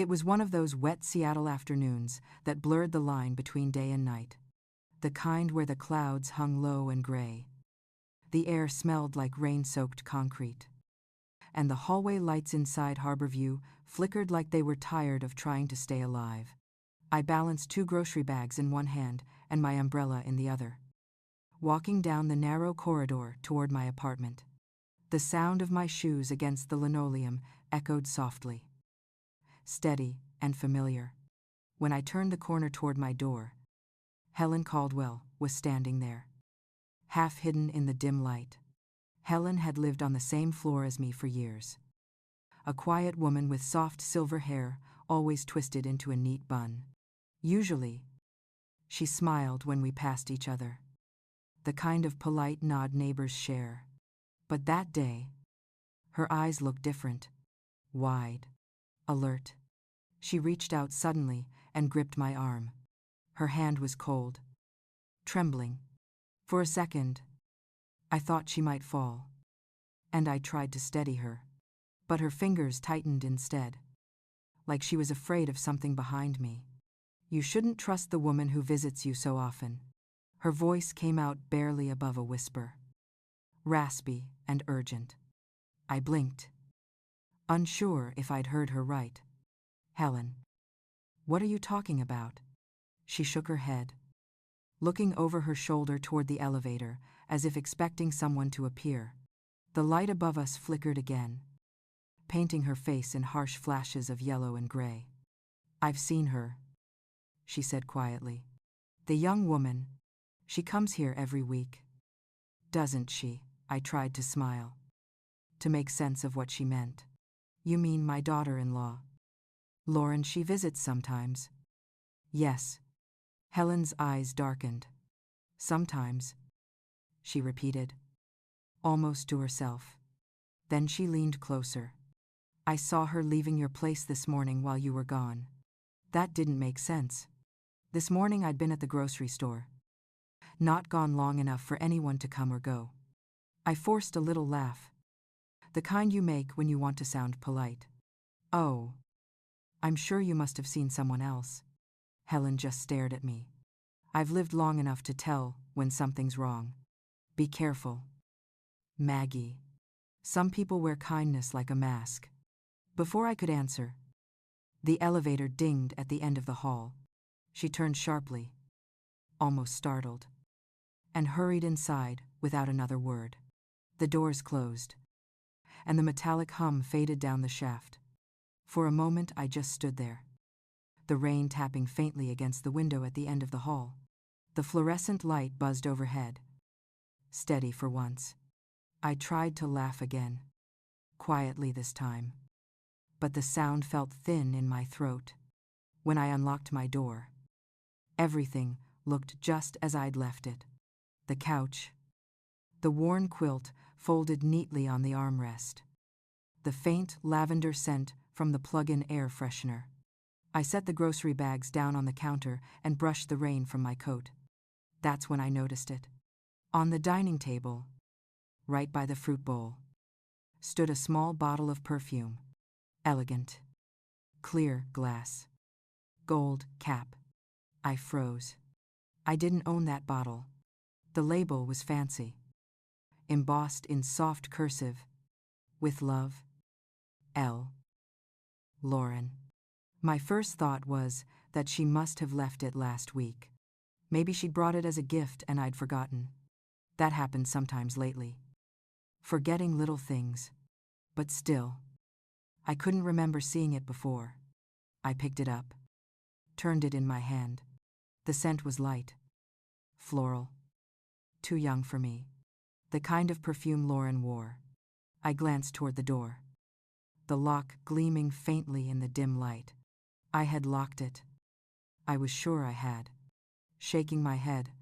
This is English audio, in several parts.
It was one of those wet Seattle afternoons that blurred the line between day and night. The kind where the clouds hung low and gray. The air smelled like rain-soaked concrete. And the hallway lights inside Harborview flickered like they were tired of trying to stay alive. I balanced 2 grocery bags in one hand and my umbrella in the other, walking down the narrow corridor toward my apartment. The sound of my shoes against the linoleum echoed softly, steady and familiar. When I turned the corner toward my door, Helen Caldwell was standing there, half hidden in the dim light. Helen had lived on the same floor as me for years. A quiet woman with soft silver hair, always twisted into a neat bun. Usually, she smiled when we passed each other, the kind of polite nod neighbors share. But that day, her eyes looked different, wide, alert. She reached out suddenly and gripped my arm. Her hand was cold, trembling. For a second, I thought she might fall, and I tried to steady her. But her fingers tightened instead, like she was afraid of something behind me. "You shouldn't trust the woman who visits you so often." Her voice came out barely above a whisper, raspy and urgent. I blinked, unsure if I'd heard her right. "Helen, what are you talking about?" She shook her head, looking over her shoulder toward the elevator, as if expecting someone to appear. The light above us flickered again, painting her face in harsh flashes of yellow and gray. "I've seen her," she said quietly. "The young woman. She comes here every week." "Doesn't she?" I tried to smile, to make sense of what she meant. "You mean my daughter-in-law, Lauren? She visits sometimes." "Yes." Helen's eyes darkened. "Sometimes," she repeated, almost to herself. Then she leaned closer. "I saw her leaving your place this morning while you were gone." That didn't make sense. This morning I'd been at the grocery store, not gone long enough for anyone to come or go. I forced a little laugh, the kind you make when you want to sound polite. "Oh, I'm sure you must have seen someone else." Helen just stared at me. "I've lived long enough to tell when something's wrong. Be careful, Maggie. Some people wear kindness like a mask." Before I could answer, the elevator dinged at the end of the hall. She turned sharply, almost startled, and hurried inside without another word. The doors closed, and the metallic hum faded down the shaft. For a moment I just stood there, the rain tapping faintly against the window at the end of the hall. The fluorescent light buzzed overhead, steady for once. I tried to laugh again, quietly this time, but the sound felt thin in my throat. When I unlocked my door, everything looked just as I'd left it. The couch, the worn quilt folded neatly on the armrest, the faint lavender scent from the plug-in air freshener. I set the grocery bags down on the counter and brushed the rain from my coat. That's when I noticed it. On the dining table, right by the fruit bowl, stood a small bottle of perfume. Elegant, clear glass, gold cap. I froze. I didn't own that bottle. The label was fancy, embossed in soft cursive, "With love, L. Lauren." My first thought was that she must have left it last week. Maybe she'd brought it as a gift and I'd forgotten. That happens sometimes lately. Forgetting little things. But still, I couldn't remember seeing it before. I picked it up, turned it in my hand. The scent was light, floral, too young for me. The kind of perfume Lauren wore. I glanced toward the door, the lock gleaming faintly in the dim light. I had locked it. I was sure I had. Shaking my head,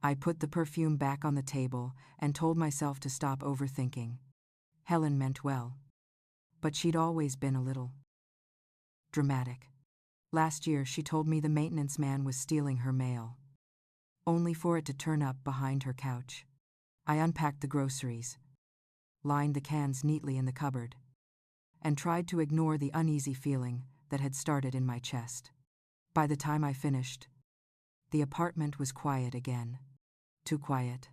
I put the perfume back on the table and told myself to stop overthinking. Helen meant well, but she'd always been a little dramatic. Last year she told me the maintenance man was stealing her mail, only for it to turn up behind her couch. I unpacked the groceries, lined the cans neatly in the cupboard, and tried to ignore the uneasy feeling that had started in my chest. By the time I finished, the apartment was quiet again. Too quiet.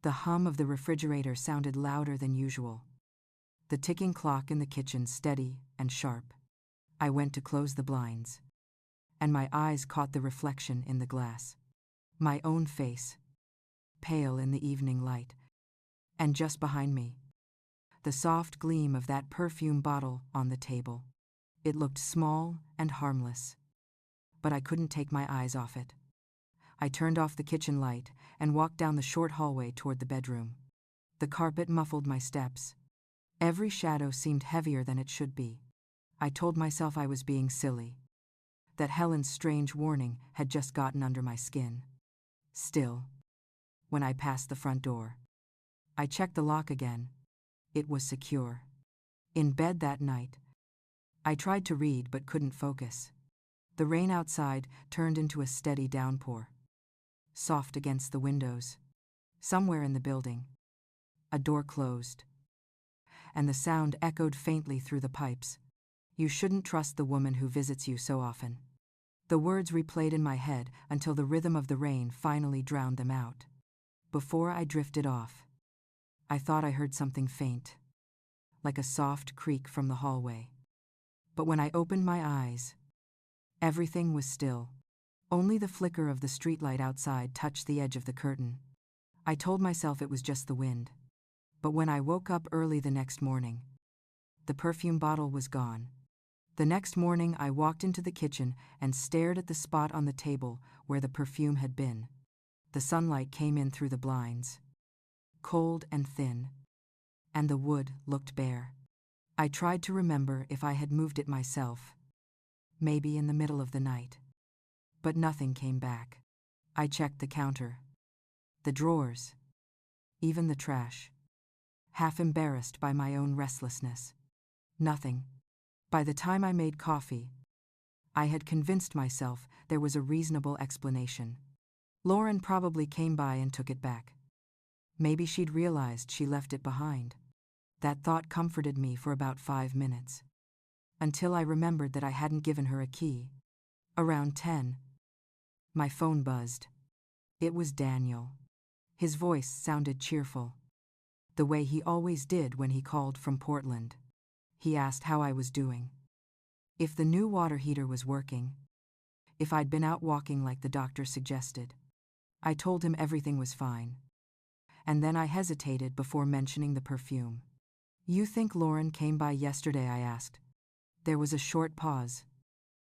The hum of the refrigerator sounded louder than usual. The ticking clock in the kitchen steady and sharp. I went to close the blinds, and my eyes caught the reflection in the glass. My own face, pale in the evening light, and just behind me, the soft gleam of that perfume bottle on the table. It looked small and harmless, but I couldn't take my eyes off it. I turned off the kitchen light and walked down the short hallway toward the bedroom. The carpet muffled my steps. Every shadow seemed heavier than it should be. I told myself I was being silly, that Helen's strange warning had just gotten under my skin. Still, when I passed the front door, I checked the lock again. It was secure. In bed that night, I tried to read but couldn't focus. The rain outside turned into a steady downpour, soft against the windows. Somewhere in the building, a door closed, and the sound echoed faintly through the pipes. You shouldn't trust the woman who visits you so often. The words replayed in my head until the rhythm of the rain finally drowned them out. Before I drifted off, I thought I heard something faint, like a soft creak from the hallway. But when I opened my eyes, everything was still. Only the flicker of the streetlight outside touched the edge of the curtain. I told myself it was just the wind. But when I woke up early the next morning, the perfume bottle was gone. The next morning I walked into the kitchen and stared at the spot on the table where the perfume had been. The sunlight came in through the blinds, cold and thin, and the wood looked bare. I tried to remember if I had moved it myself, maybe in the middle of the night. But nothing came back. I checked the counter, the drawers, even the trash, half embarrassed by my own restlessness. Nothing. By the time I made coffee, I had convinced myself there was a reasonable explanation. Lauren probably came by and took it back. Maybe she'd realized she left it behind. That thought comforted me for about 5 minutes, until I remembered that I hadn't given her a key. Around 10, my phone buzzed. It was Daniel. His voice sounded cheerful, the way he always did when he called from Portland. He asked how I was doing, if the new water heater was working, if I'd been out walking like the doctor suggested. I told him everything was fine, and then I hesitated before mentioning the perfume. You think Lauren came by yesterday? I asked. There was a short pause.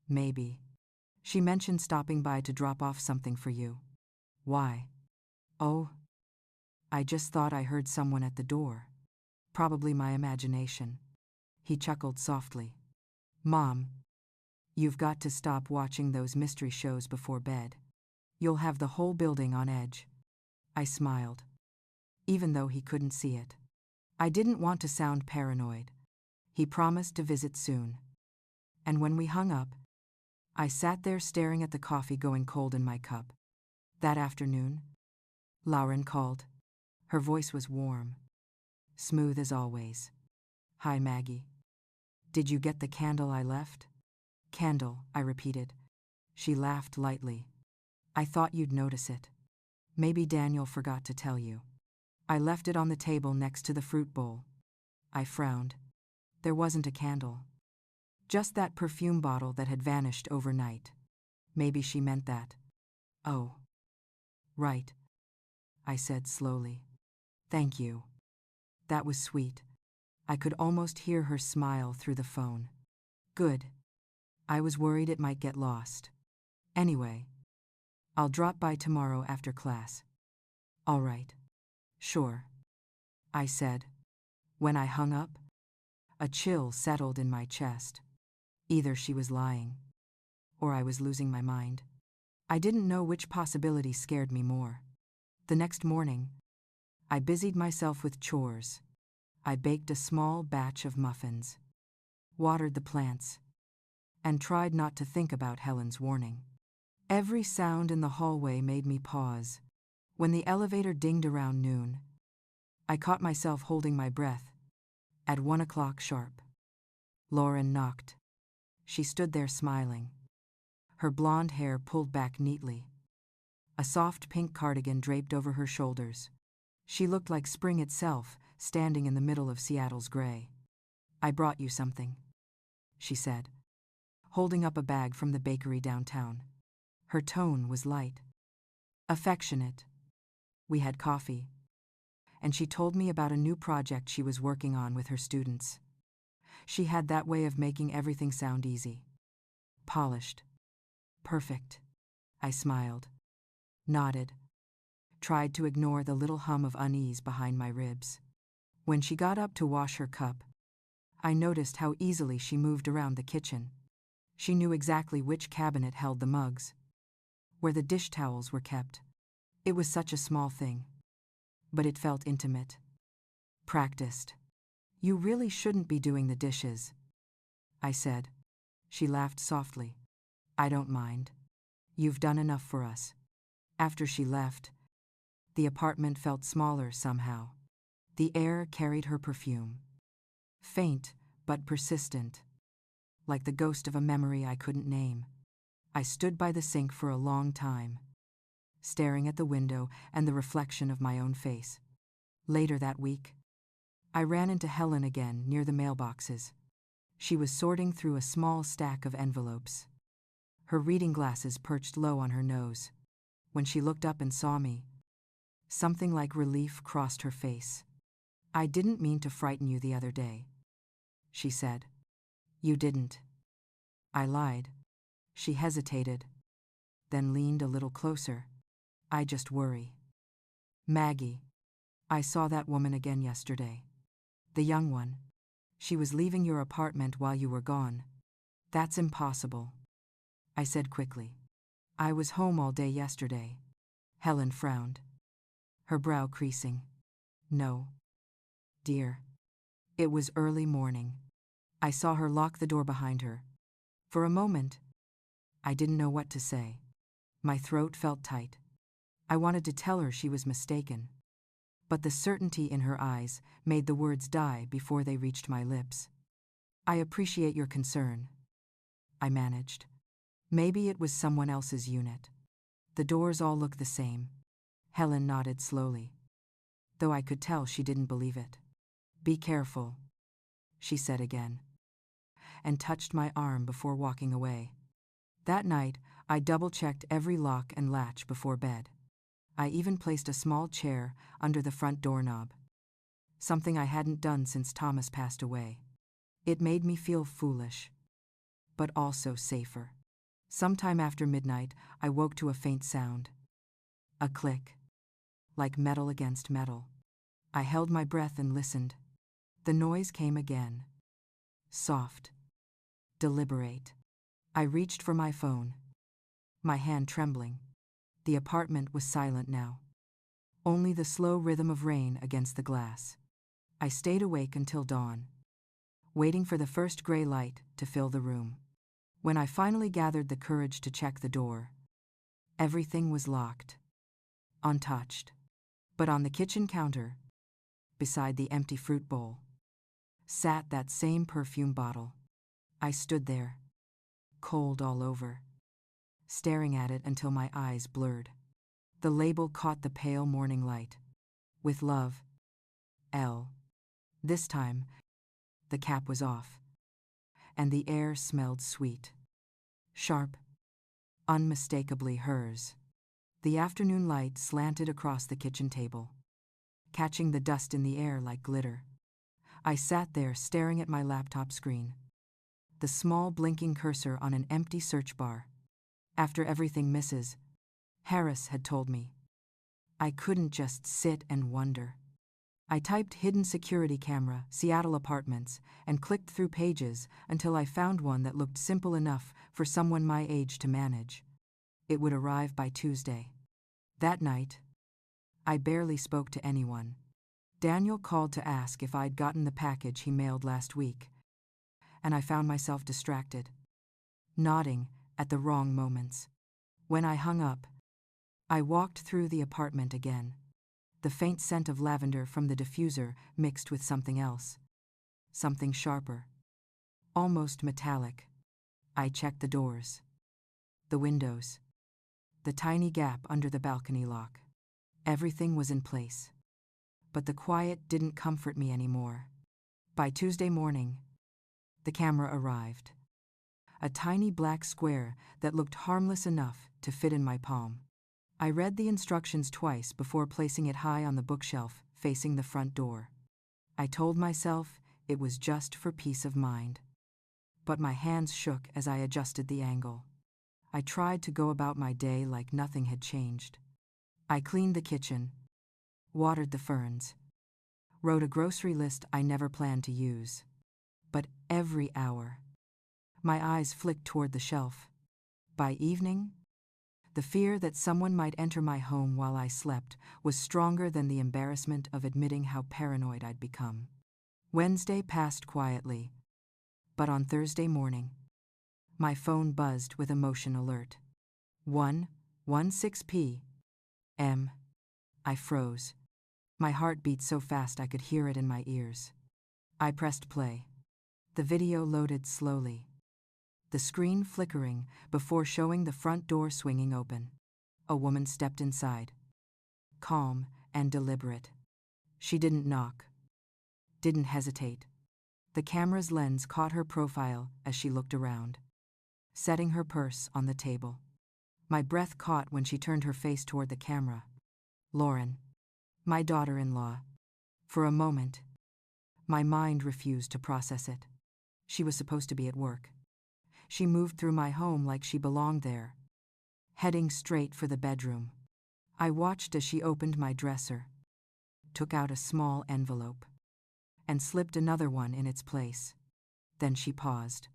Maybe. She mentioned stopping by to drop off something for you. Why? Oh, I just thought I heard someone at the door. Probably my imagination. He chuckled softly. Mom, you've got to stop watching those mystery shows before bed. You'll have the whole building on edge. I smiled, even though he couldn't see it. I didn't want to sound paranoid. He promised to visit soon. And when we hung up, I sat there staring at the coffee going cold in my cup. That afternoon, Lauren called. Her voice was warm, smooth as always. Hi, Maggie. Did you get the candle I left? Candle, I repeated. She laughed lightly. I thought you'd notice it. Maybe Daniel forgot to tell you. I left it on the table next to the fruit bowl. I frowned. There wasn't a candle. Just that perfume bottle that had vanished overnight. Maybe she meant that. Oh. Right. I said slowly. Thank you. That was sweet. I could almost hear her smile through the phone. Good. I was worried it might get lost. Anyway, I'll drop by tomorrow after class. All right. Sure. I said. When I hung up, a chill settled in my chest. Either she was lying, or I was losing my mind. I didn't know which possibility scared me more. The next morning, I busied myself with chores. I baked a small batch of muffins, watered the plants, and tried not to think about Helen's warning. Every sound in the hallway made me pause. When the elevator dinged around noon, I caught myself holding my breath. At 1 o'clock sharp, Lauren knocked. She stood there smiling, her blonde hair pulled back neatly. A soft pink cardigan draped over her shoulders. She looked like spring itself, standing in the middle of Seattle's gray. "I brought you something," she said, holding up a bag from the bakery downtown. Her tone was light, affectionate. We had coffee, and she told me about a new project she was working on with her students. She had that way of making everything sound easy. Polished. Perfect. I smiled, nodded, tried to ignore the little hum of unease behind my ribs. When she got up to wash her cup, I noticed how easily she moved around the kitchen. She knew exactly which cabinet held the mugs, where the dish towels were kept. It was such a small thing, but it felt intimate. Practiced. "You really shouldn't be doing the dishes," I said. She laughed softly. "I don't mind. You've done enough for us." After she left, the apartment felt smaller somehow. The air carried her perfume. Faint, but persistent, like the ghost of a memory I couldn't name. I stood by the sink for a long time, staring at the window and the reflection of my own face. Later that week, I ran into Helen again near the mailboxes. She was sorting through a small stack of envelopes, her reading glasses perched low on her nose. When she looked up and saw me, something like relief crossed her face. "I didn't mean to frighten you the other day," she said. "You didn't." I lied. She hesitated, then leaned a little closer. "I just worry. Maggie, I saw that woman again yesterday. The young one. She was leaving your apartment while you were gone." "That's impossible," I said quickly. "I was home all day yesterday." Helen frowned, her brow creasing. "No, dear. It was early morning. I saw her lock the door behind her." For a moment, I didn't know what to say. My throat felt tight. I wanted to tell her she was mistaken, but the certainty in her eyes made the words die before they reached my lips. "I appreciate your concern," I managed. "Maybe it was someone else's unit. The doors all look the same." Helen nodded slowly, though I could tell she didn't believe it. "Be careful," she said again, and touched my arm before walking away. That night, I double-checked every lock and latch before bed. I even placed a small chair under the front doorknob, something I hadn't done since Thomas passed away. It made me feel foolish, but also safer. Sometime after midnight, I woke to a faint sound. A click, like metal against metal. I held my breath and listened. The noise came again. Soft, deliberate. I reached for my phone, my hand trembling. The apartment was silent now. Only the slow rhythm of rain against the glass. I stayed awake until dawn, waiting for the first gray light to fill the room. When I finally gathered the courage to check the door, everything was locked, untouched. But on the kitchen counter, beside the empty fruit bowl, sat that same perfume bottle. I stood there, cold all over, staring at it until my eyes blurred. The label caught the pale morning light. "With love, L." This time, the cap was off, and the air smelled sweet. Sharp, unmistakably hers. The afternoon light slanted across the kitchen table, catching the dust in the air like glitter. I sat there staring at my laptop screen, the small blinking cursor on an empty search bar. After everything Mrs. Harris had told me, I couldn't just sit and wonder. I typed hidden security camera, Seattle apartments, and clicked through pages until I found one that looked simple enough for someone my age to manage. It would arrive by Tuesday. That night, I barely spoke to anyone. Daniel called to ask if I'd gotten the package he mailed last week, and I found myself distracted, nodding at the wrong moments. When I hung up, I walked through the apartment again. The faint scent of lavender from the diffuser mixed with something else. Something sharper. Almost metallic. I checked the doors, the windows, the tiny gap under the balcony lock. Everything was in place. But the quiet didn't comfort me anymore. By Tuesday morning, the camera arrived. A tiny black square that looked harmless enough to fit in my palm. I read the instructions twice before placing it high on the bookshelf facing the front door. I told myself it was just for peace of mind. But my hands shook as I adjusted the angle. I tried to go about my day like nothing had changed. I cleaned the kitchen, watered the ferns, wrote a grocery list I never planned to use. But every hour, my eyes flicked toward the shelf. By evening, the fear that someone might enter my home while I slept was stronger than the embarrassment of admitting how paranoid I'd become. Wednesday passed quietly, but on Thursday morning, my phone buzzed with a motion alert. 1:16 p.m. I froze. My heart beat so fast I could hear it in my ears. I pressed play. The video loaded slowly, the screen flickering before showing the front door swinging open. A woman stepped inside, calm and deliberate. She didn't knock, didn't hesitate. The camera's lens caught her profile as she looked around, setting her purse on the table. My breath caught when she turned her face toward the camera. Lauren, my daughter-in-law. For a moment, my mind refused to process it. She was supposed to be at work. She moved through my home like she belonged there, heading straight for the bedroom. I watched as she opened my dresser, took out a small envelope, and slipped another one in its place. Then she paused,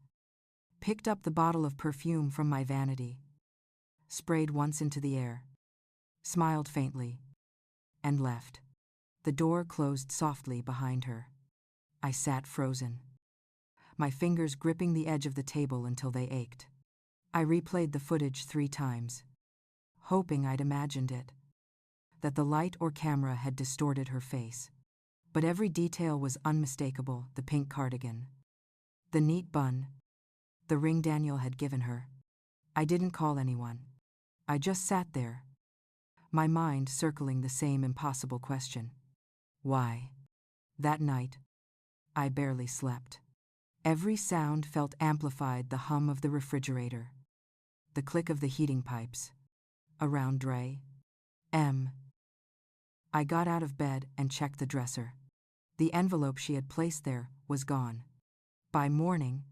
picked up the bottle of perfume from my vanity, sprayed once into the air, smiled faintly, and left. The door closed softly behind her. I sat frozen, my fingers gripping the edge of the table until they ached. I replayed the footage 3 times, hoping I'd imagined it, that the light or camera had distorted her face. But every detail was unmistakable: the pink cardigan, the neat bun, the ring Daniel had given her. I didn't call anyone. I just sat there, my mind circling the same impossible question. Why? That night, I barely slept. Every sound felt amplified: the hum of the refrigerator, the click of the heating pipes, around Dre. I got out of bed and checked the dresser. The envelope she had placed there was gone. By morning,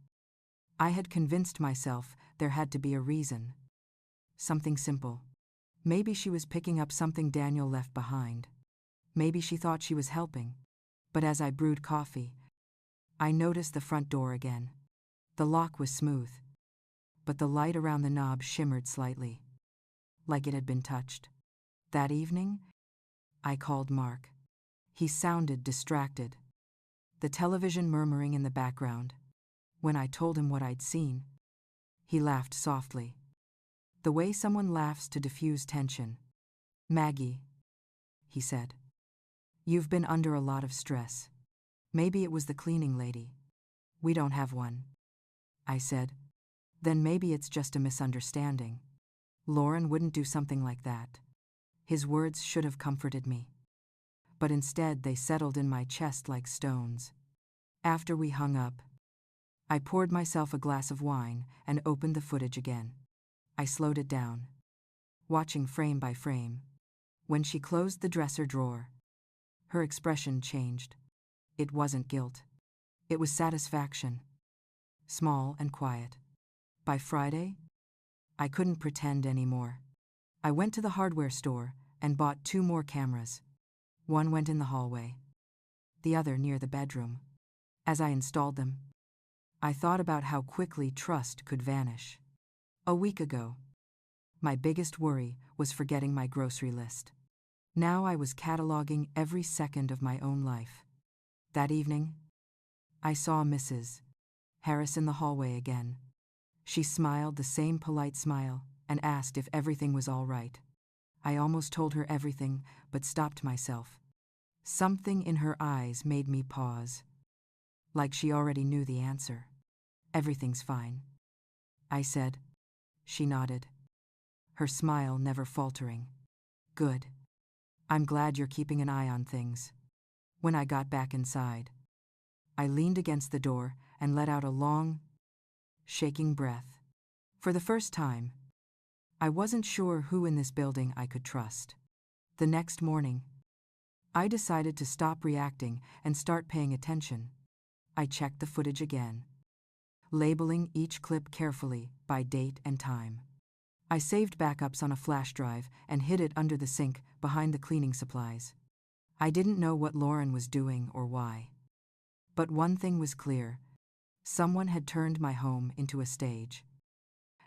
I had convinced myself there had to be a reason. Something simple. Maybe she was picking up something Daniel left behind. Maybe she thought she was helping. But as I brewed coffee, I noticed the front door again. The lock was smooth, but the light around the knob shimmered slightly, like it had been touched. That evening, I called Mark. He sounded distracted, the television murmuring in the background. When I told him what I'd seen, he laughed softly, the way someone laughs to diffuse tension. "Maggie," he said, "you've been under a lot of stress. Maybe it was the cleaning lady." "We don't have one," I said. "Then maybe it's just a misunderstanding. Lauren wouldn't do something like that." His words should have comforted me, but instead they settled in my chest like stones. After we hung up, I poured myself a glass of wine and opened the footage again. I slowed it down, watching frame by frame. When she closed the dresser drawer, her expression changed. It wasn't guilt. It was satisfaction, small and quiet. By Friday, I couldn't pretend anymore. I went to the hardware store and bought 2 more cameras. One went in the hallway, the other near the bedroom. As I installed them, I thought about how quickly trust could vanish. A week ago, my biggest worry was forgetting my grocery list. Now I was cataloging every second of my own life. That evening, I saw Mrs. Harris in the hallway again. She smiled the same polite smile and asked if everything was all right. I almost told her everything, but stopped myself. Something in her eyes made me pause, like she already knew the answer. "Everything's fine," I said. She nodded, her smile never faltering. Good. I'm glad you're keeping an eye on things. When I got back inside, I leaned against the door and let out a long, shaking breath. For the first time, I wasn't sure who in this building I could trust. The next morning, I decided to stop reacting and start paying attention. I checked the footage again, labeling each clip carefully by date and time. I saved backups on a flash drive and hid it under the sink behind the cleaning supplies. I didn't know what Lauren was doing or why. But one thing was clear. Someone had turned my home into a stage.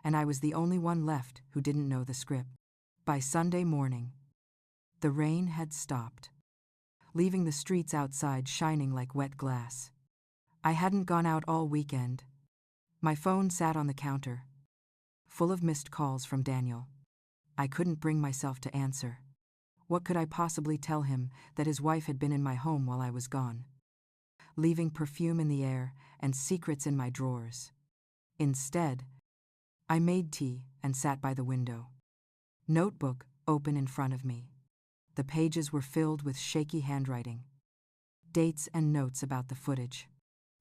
And I was the only one left who didn't know the script. By Sunday morning, the rain had stopped, leaving the streets outside shining like wet glass. I hadn't gone out all weekend. My phone sat on the counter, full of missed calls from Daniel. I couldn't bring myself to answer. What could I possibly tell him that his wife had been in my home while I was gone, leaving perfume in the air and secrets in my drawers? Instead, I made tea and sat by the window, notebook open in front of me. The pages were filled with shaky handwriting, dates and notes about the footage.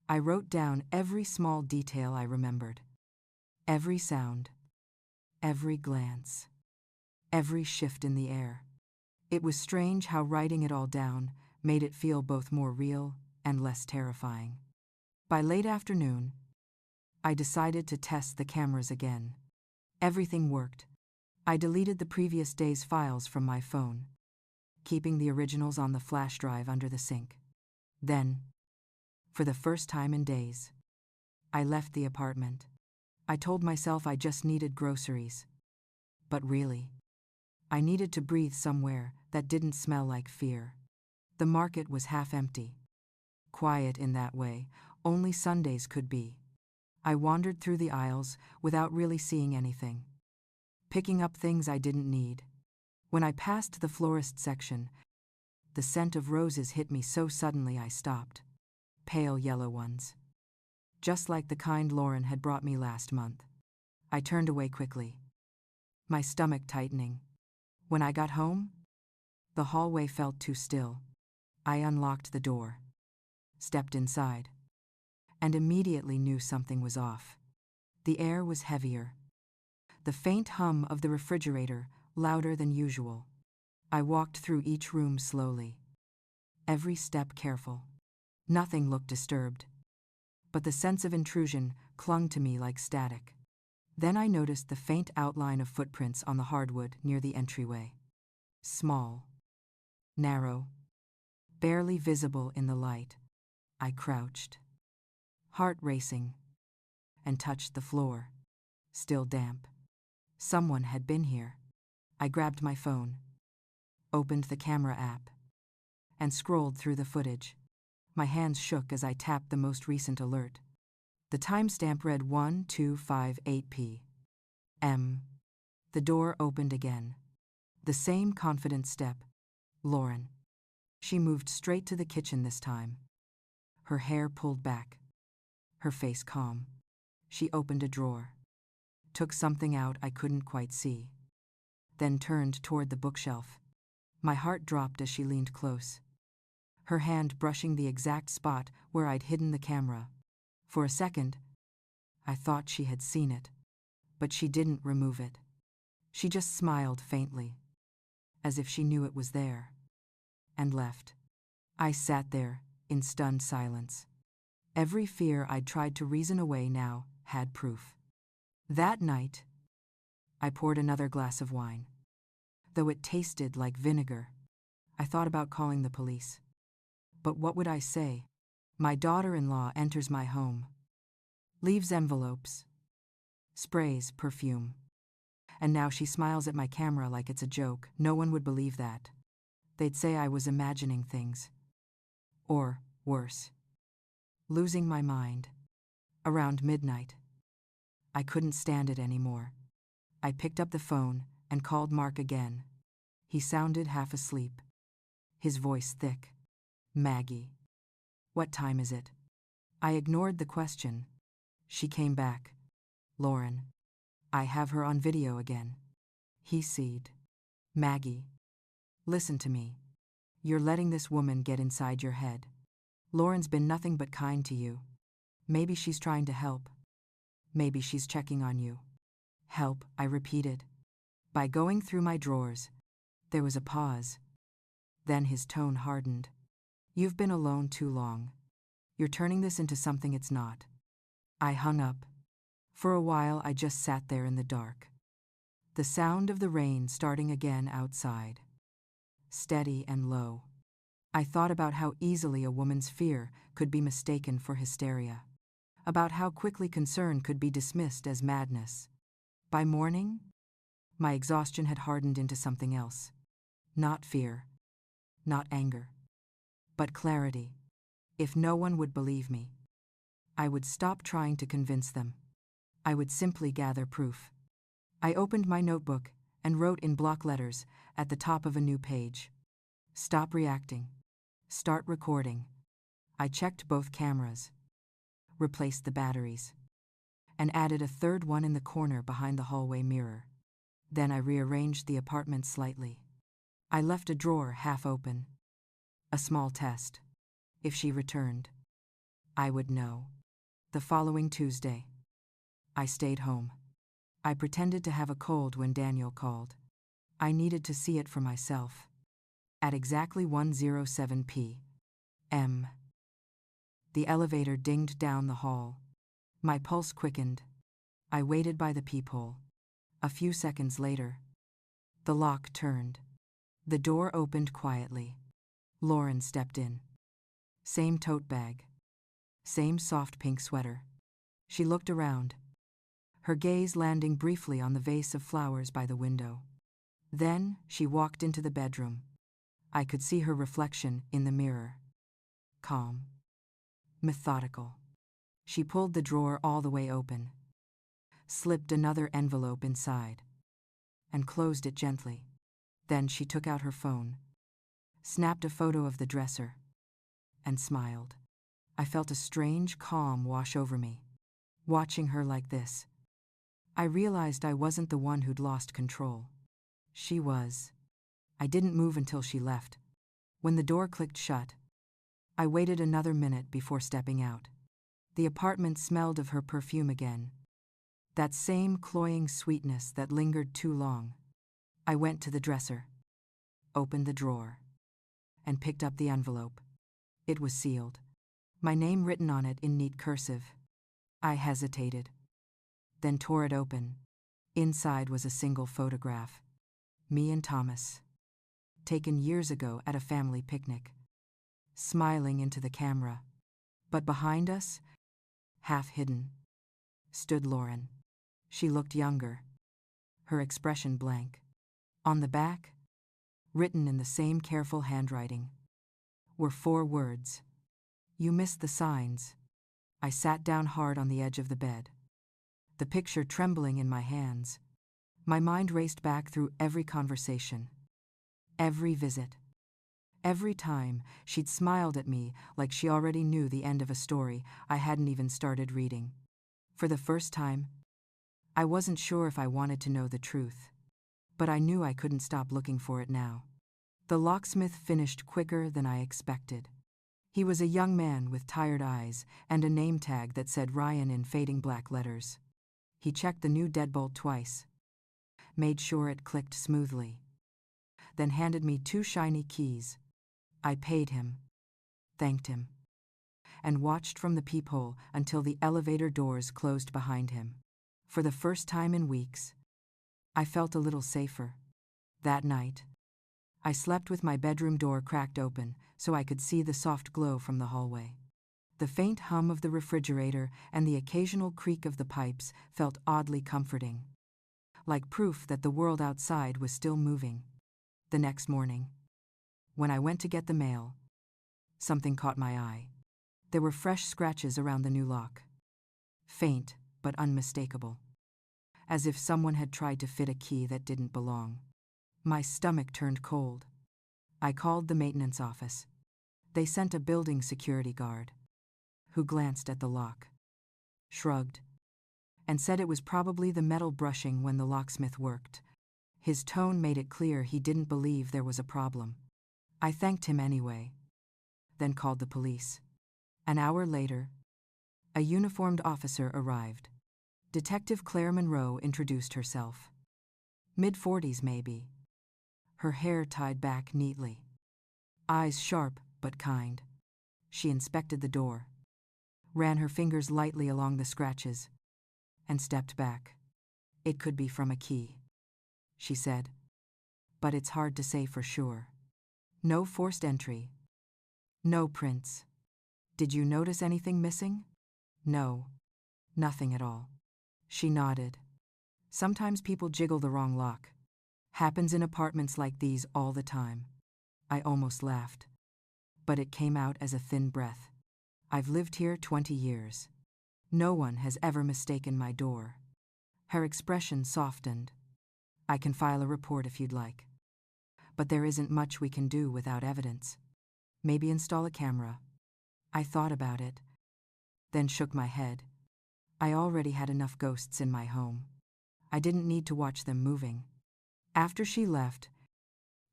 I wrote down every small detail I remembered, every sound, every glance, every shift in the air. It was strange how writing it all down made it feel both more real and less terrifying. By late afternoon, I decided to test the cameras again. Everything worked. I deleted the previous day's files from my phone, keeping the originals on the flash drive under the sink. Then, for the first time in days, I left the apartment. I told myself I just needed groceries. But really, I needed to breathe somewhere that didn't smell like fear. The market was half empty. Quiet in that way, only Sundays could be. I wandered through the aisles without really seeing anything, picking up things I didn't need. When I passed the florist section, the scent of roses hit me so suddenly I stopped. Pale yellow ones, just like the kind Lauren had brought me last month. I turned away quickly, my stomach tightening. When I got home, the hallway felt too still. I unlocked the door, stepped inside, and immediately knew something was off. The air was heavier, the faint hum of the refrigerator louder than usual. I walked through each room slowly, every step careful. Nothing looked disturbed, but the sense of intrusion clung to me like static. Then I noticed the faint outline of footprints on the hardwood near the entryway. Small, narrow, barely visible in the light. I crouched, heart racing, and touched the floor, still damp. Someone had been here. I grabbed my phone, opened the camera app, and scrolled through the footage. My hands shook as I tapped the most recent alert. The timestamp read 1258 p.m. The door opened again. The same confident step. Lauren. She moved straight to the kitchen this time, her hair pulled back, her face calm. She opened a drawer, took something out I couldn't quite see, then turned toward the bookshelf. My heart dropped as she leaned close, her hand brushing the exact spot where I'd hidden the camera. For a second, I thought she had seen it, but she didn't remove it. She just smiled faintly, as if she knew it was there, and left. I sat there, in stunned silence. Every fear I'd tried to reason away now had proof. That night, I poured another glass of wine. Though it tasted like vinegar, I thought about calling the police. But what would I say? My daughter-in-law enters my home, leaves envelopes, sprays perfume, and now she smiles at my camera like it's a joke. No one would believe that. They'd say I was imagining things. Or, worse, losing my mind. Around midnight, I couldn't stand it anymore. I picked up the phone and called Mark again. He sounded half asleep, his voice thick. Maggie. What time is it? I ignored the question. She came back. Lauren. I have her on video again. He said. Maggie, listen to me. You're letting this woman get inside your head. Lauren's been nothing but kind to you. Maybe she's trying to help. Maybe she's checking on you. Help, I repeated. By going through my drawers. There was a pause. Then his tone hardened. You've been alone too long. You're turning this into something it's not. I hung up. For a while I just sat there in the dark. The sound of the rain starting again outside. Steady and low. I thought about how easily a woman's fear could be mistaken for hysteria. About how quickly concern could be dismissed as madness. By morning, my exhaustion had hardened into something else. Not fear. Not anger. But clarity. If no one would believe me, I would stop trying to convince them. I would simply gather proof. I opened my notebook and wrote in block letters at the top of a new page. Stop reacting. Start recording. I checked both cameras, replaced the batteries, and added a third one in the corner behind the hallway mirror. Then I rearranged the apartment slightly. I left a drawer half open. A small test. If she returned, I would know. The following Tuesday, I stayed home. I pretended to have a cold when Daniel called. I needed to see it for myself. At exactly 1:07 p.m., the elevator dinged down the hall. My pulse quickened. I waited by the peephole. A few seconds later, the lock turned. The door opened quietly. Lauren stepped in. Same tote bag. Same soft pink sweater. She looked around, her gaze landing briefly on the vase of flowers by the window. Then she walked into the bedroom. I could see her reflection in the mirror. Calm. Methodical. She pulled the drawer all the way open, slipped another envelope inside, and closed it gently. Then she took out her phone, snapped a photo of the dresser, and smiled. I felt a strange calm wash over me. Watching her like this, I realized I wasn't the one who'd lost control. She was. I didn't move until she left. When the door clicked shut, I waited another minute before stepping out. The apartment smelled of her perfume again. That same cloying sweetness that lingered too long. I went to the dresser, opened the drawer, and picked up the envelope. It was sealed, my name written on it in neat cursive. I hesitated, then tore it open. Inside was a single photograph. Me and Thomas, taken years ago at a family picnic, smiling into the camera. But behind us, half hidden, stood Lauren. She looked younger, her expression blank. On the back, written in the same careful handwriting, were 4 words. You missed the signs. I sat down hard on the edge of the bed, the picture trembling in my hands. My mind raced back through every conversation, every visit. Every time she'd smiled at me like she already knew the end of a story I hadn't even started reading. For the first time, I wasn't sure if I wanted to know the truth, but I knew I couldn't stop looking for it now. The locksmith finished quicker than I expected. He was a young man with tired eyes and a name tag that said Ryan in fading black letters. He checked the new deadbolt twice, made sure it clicked smoothly, then handed me 2 shiny keys. I paid him, thanked him, and watched from the peephole until the elevator doors closed behind him. For the first time in weeks, I felt a little safer. That night, I slept with my bedroom door cracked open so I could see the soft glow from the hallway. The faint hum of the refrigerator and the occasional creak of the pipes felt oddly comforting, like proof that the world outside was still moving. The next morning, when I went to get the mail, something caught my eye. There were fresh scratches around the new lock, faint but unmistakable, as if someone had tried to fit a key that didn't belong. My stomach turned cold. I called the maintenance office. They sent a building security guard, who glanced at the lock, shrugged, and said it was probably the metal brushing when the locksmith worked. His tone made it clear he didn't believe there was a problem. I thanked him anyway, then called the police. An hour later, a uniformed officer arrived. Detective Claire Monroe introduced herself. Mid-40s maybe. Her hair tied back neatly. Eyes sharp but kind. She inspected the door, ran her fingers lightly along the scratches, and stepped back. It could be from a key, she said. But it's hard to say for sure. No forced entry. No prints. Did you notice anything missing? No. Nothing at all. She nodded. Sometimes people jiggle the wrong lock. Happens in apartments like these all the time. I almost laughed. But it came out as a thin breath. I've lived here 20 years. No one has ever mistaken my door. Her expression softened. I can file a report if you'd like. But there isn't much we can do without evidence. Maybe install a camera. I thought about it, then shook my head. I already had enough ghosts in my home. I didn't need to watch them moving. After she left,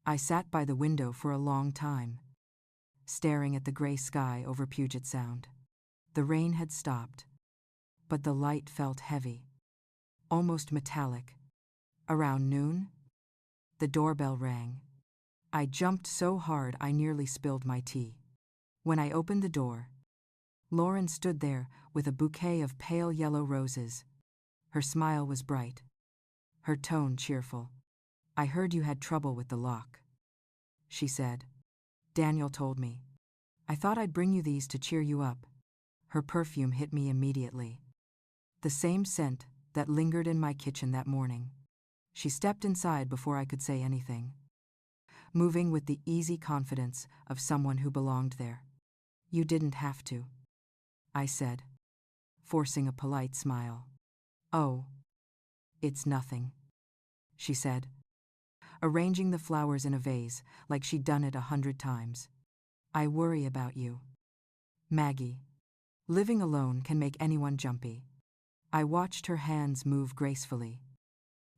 I sat by the window for a long time, staring at the gray sky over Puget Sound. The rain had stopped, but the light felt heavy, almost metallic. Around noon, the doorbell rang. I jumped so hard I nearly spilled my tea. When I opened the door, Lauren stood there with a bouquet of pale yellow roses. Her smile was bright, her tone cheerful. I heard you had trouble with the lock, she said. Daniel told me. I thought I'd bring you these to cheer you up. Her perfume hit me immediately. The same scent that lingered in my kitchen that morning. She stepped inside before I could say anything, moving with the easy confidence of someone who belonged there. You didn't have to, I said, forcing a polite smile. Oh, it's nothing, she said, arranging the flowers in a vase like she'd done it 100 times. I worry about you, Maggie. Living alone can make anyone jumpy. I watched her hands move gracefully,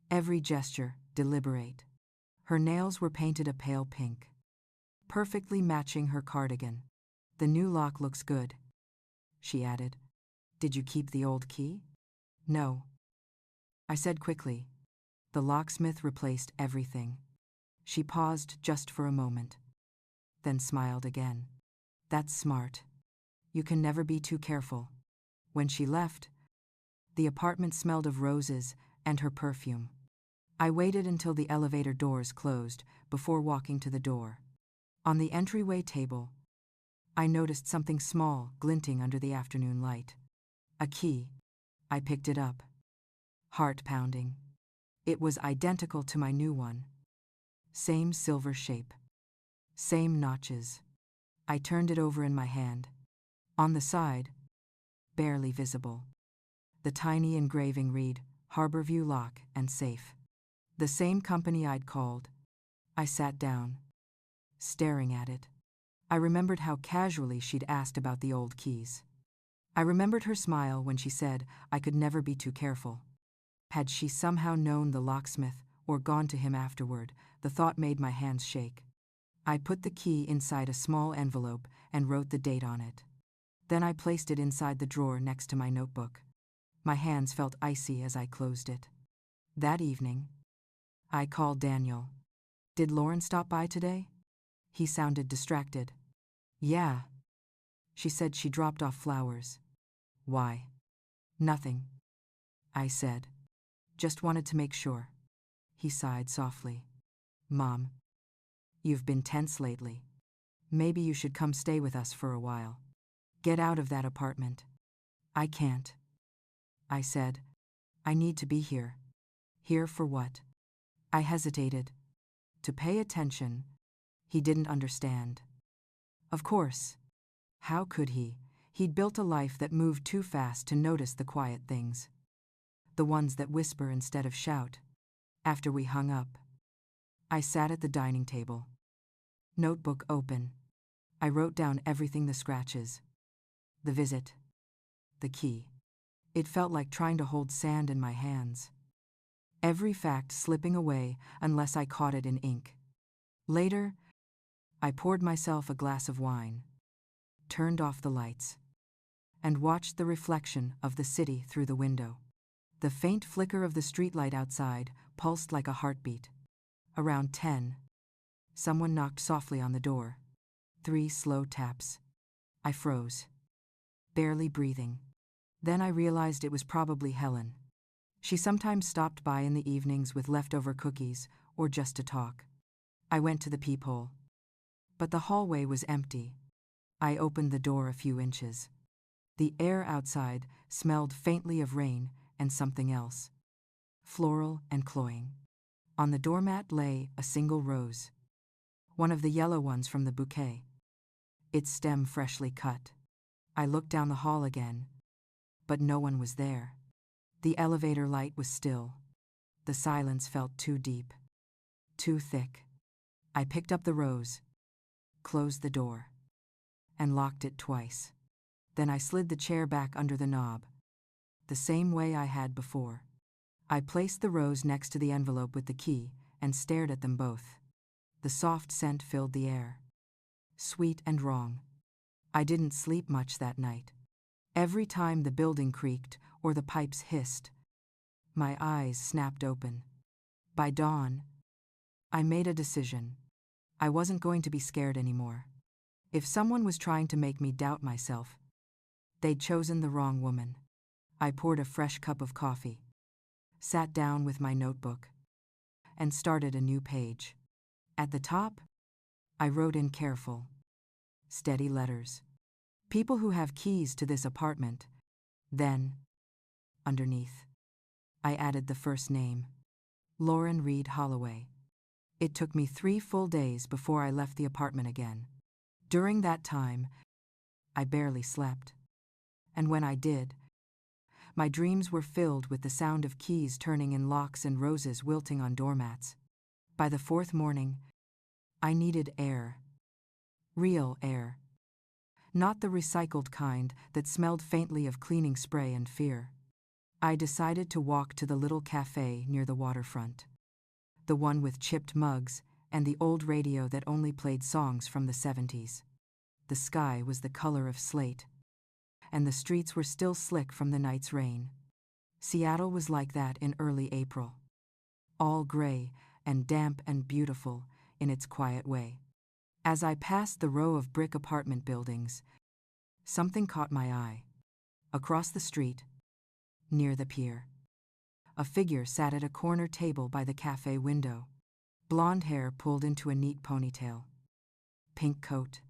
every gesture deliberate. Her nails were painted a pale pink, perfectly matching her cardigan. The new lock looks good, she added. Did you keep the old key? No, I said quickly. The locksmith replaced everything. She paused just for a moment, then smiled again. That's smart. You can never be too careful. When she left, the apartment smelled of roses and her perfume. I waited until the elevator doors closed before walking to the door. On the entryway table, I noticed something small glinting under the afternoon light. A key. I picked it up. Heart pounding. It was identical to my new one. Same silver shape. Same notches. I turned it over in my hand. On the side, barely visible, the tiny engraving read, Harborview Lock and Safe. The same company I'd called. I sat down, staring at it. I remembered how casually she'd asked about the old keys. I remembered her smile when she said I could never be too careful. Had she somehow known the locksmith or gone to him afterward, the thought made my hands shake. I put the key inside a small envelope and wrote the date on it. Then I placed it inside the drawer next to my notebook. My hands felt icy as I closed it. That evening, I called Daniel. Did Lauren stop by today? He sounded distracted. Yeah. She said she dropped off flowers. Why? Nothing, I said. Just wanted to make sure. He sighed softly. Mom, you've been tense lately. Maybe you should come stay with us for a while. Get out of that apartment. I can't, I said. I need to be here. Here for what? I hesitated. To pay attention. He didn't understand. Of course. How could he? He'd built a life that moved too fast to notice the quiet things. The ones that whisper instead of shout. After we hung up, I sat at the dining table. Notebook open. I wrote down everything: the scratches, the visit, the key. It felt like trying to hold sand in my hands. Every fact slipping away unless I caught it in ink. Later, I poured myself a glass of wine, turned off the lights, and watched the reflection of the city through the window. The faint flicker of the streetlight outside pulsed like a heartbeat. Around 10, someone knocked softly on the door. 3 slow taps. I froze, barely breathing. Then I realized it was probably Helen. She sometimes stopped by in the evenings with leftover cookies or just to talk. I went to the peephole. But the hallway was empty. I opened the door a few inches. The air outside smelled faintly of rain and something else. Floral and cloying. On the doormat lay a single rose. One of the yellow ones from the bouquet. Its stem freshly cut. I looked down the hall again, but no one was there. The elevator light was still. The silence felt too deep, too thick. I picked up the rose, closed the door, and locked it twice. Then I slid the chair back under the knob, the same way I had before. I placed the rose next to the envelope with the key and stared at them both. The soft scent filled the air. Sweet and wrong. I didn't sleep much that night. Every time the building creaked or the pipes hissed, my eyes snapped open. By dawn, I made a decision. I wasn't going to be scared anymore. If someone was trying to make me doubt myself, they'd chosen the wrong woman. I poured a fresh cup of coffee, sat down with my notebook, and started a new page. At the top, I wrote in careful, steady letters. People who have keys to this apartment. Then, underneath, I added the first name, Lauren Reed Holloway. It took me 3 full days before I left the apartment again. During that time, I barely slept. And when I did, my dreams were filled with the sound of keys turning in locks and roses wilting on doormats. By the 4th morning, I needed air. Real air. Not the recycled kind that smelled faintly of cleaning spray and fear. I decided to walk to the little cafe near the waterfront. The one with chipped mugs and the old radio that only played songs from the 70s. The sky was the color of slate, and the streets were still slick from the night's rain. Seattle was like that in early April. All gray and damp and beautiful in its quiet way. As I passed the row of brick apartment buildings, something caught my eye. Across the street, near the pier, a figure sat at a corner table by the cafe window. Blonde hair pulled into a neat ponytail. Pink coat.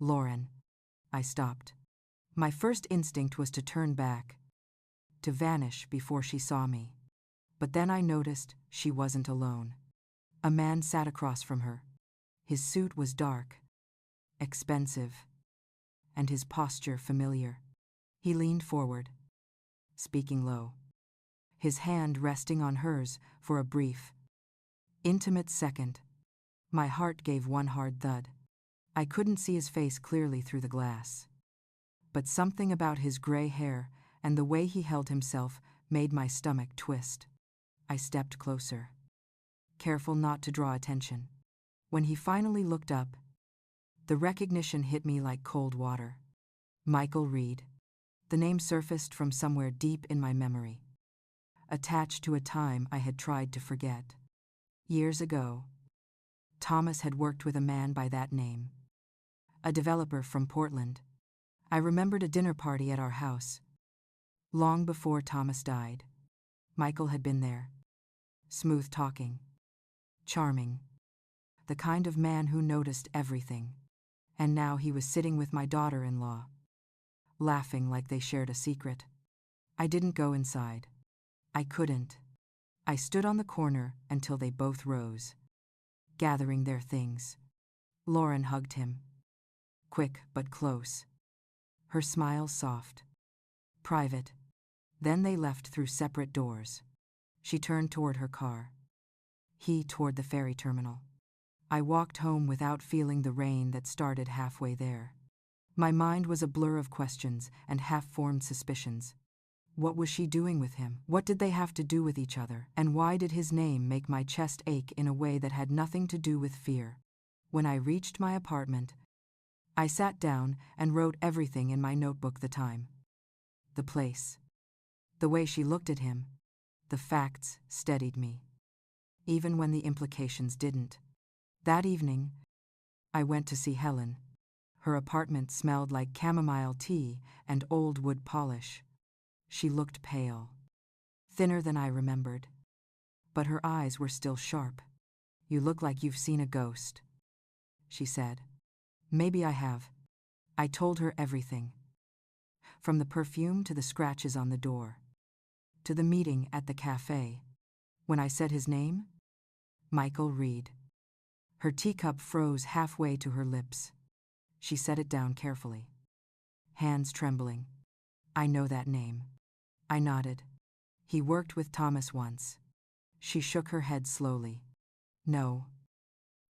Lauren. I stopped. My first instinct was to turn back, to vanish before she saw me. But then I noticed she wasn't alone. A man sat across from her. His suit was dark, expensive, and his posture familiar. He leaned forward, speaking low, his hand resting on hers for a brief, intimate second. My heart gave one hard thud. I couldn't see his face clearly through the glass. But something about his gray hair and the way he held himself made my stomach twist. I stepped closer, careful not to draw attention. When he finally looked up, the recognition hit me like cold water. Michael Reed. The name surfaced from somewhere deep in my memory, attached to a time I had tried to forget. Years ago, Thomas had worked with a man by that name, a developer from Portland. I remembered a dinner party at our house. Long before Thomas died, Michael had been there. Smooth talking, charming, the kind of man who noticed everything. And now he was sitting with my daughter-in-law, laughing like they shared a secret. I didn't go inside. I couldn't. I stood on the corner until they both rose, gathering their things. Lauren hugged him, quick but close. Her smile soft, private. Then they left through separate doors. She turned toward her car, he toward the ferry terminal. I walked home without feeling the rain that started halfway there. My mind was a blur of questions and half-formed suspicions. What was she doing with him? What did they have to do with each other? And why did his name make my chest ache in a way that had nothing to do with fear? When I reached my apartment, I sat down and wrote everything in my notebook: the time, the place, the way she looked at him. The facts steadied me, even when the implications didn't. That evening, I went to see Helen. Her apartment smelled like chamomile tea and old wood polish. She looked pale, thinner than I remembered, but her eyes were still sharp. "You look like you've seen a ghost," she said. "Maybe I have." I told her everything, from the perfume to the scratches on the door, to the meeting at the cafe. When I said his name, Michael Reed, her teacup froze halfway to her lips. She set it down carefully, hands trembling. "I know that name." I nodded. "He worked with Thomas once." She shook her head slowly. "No,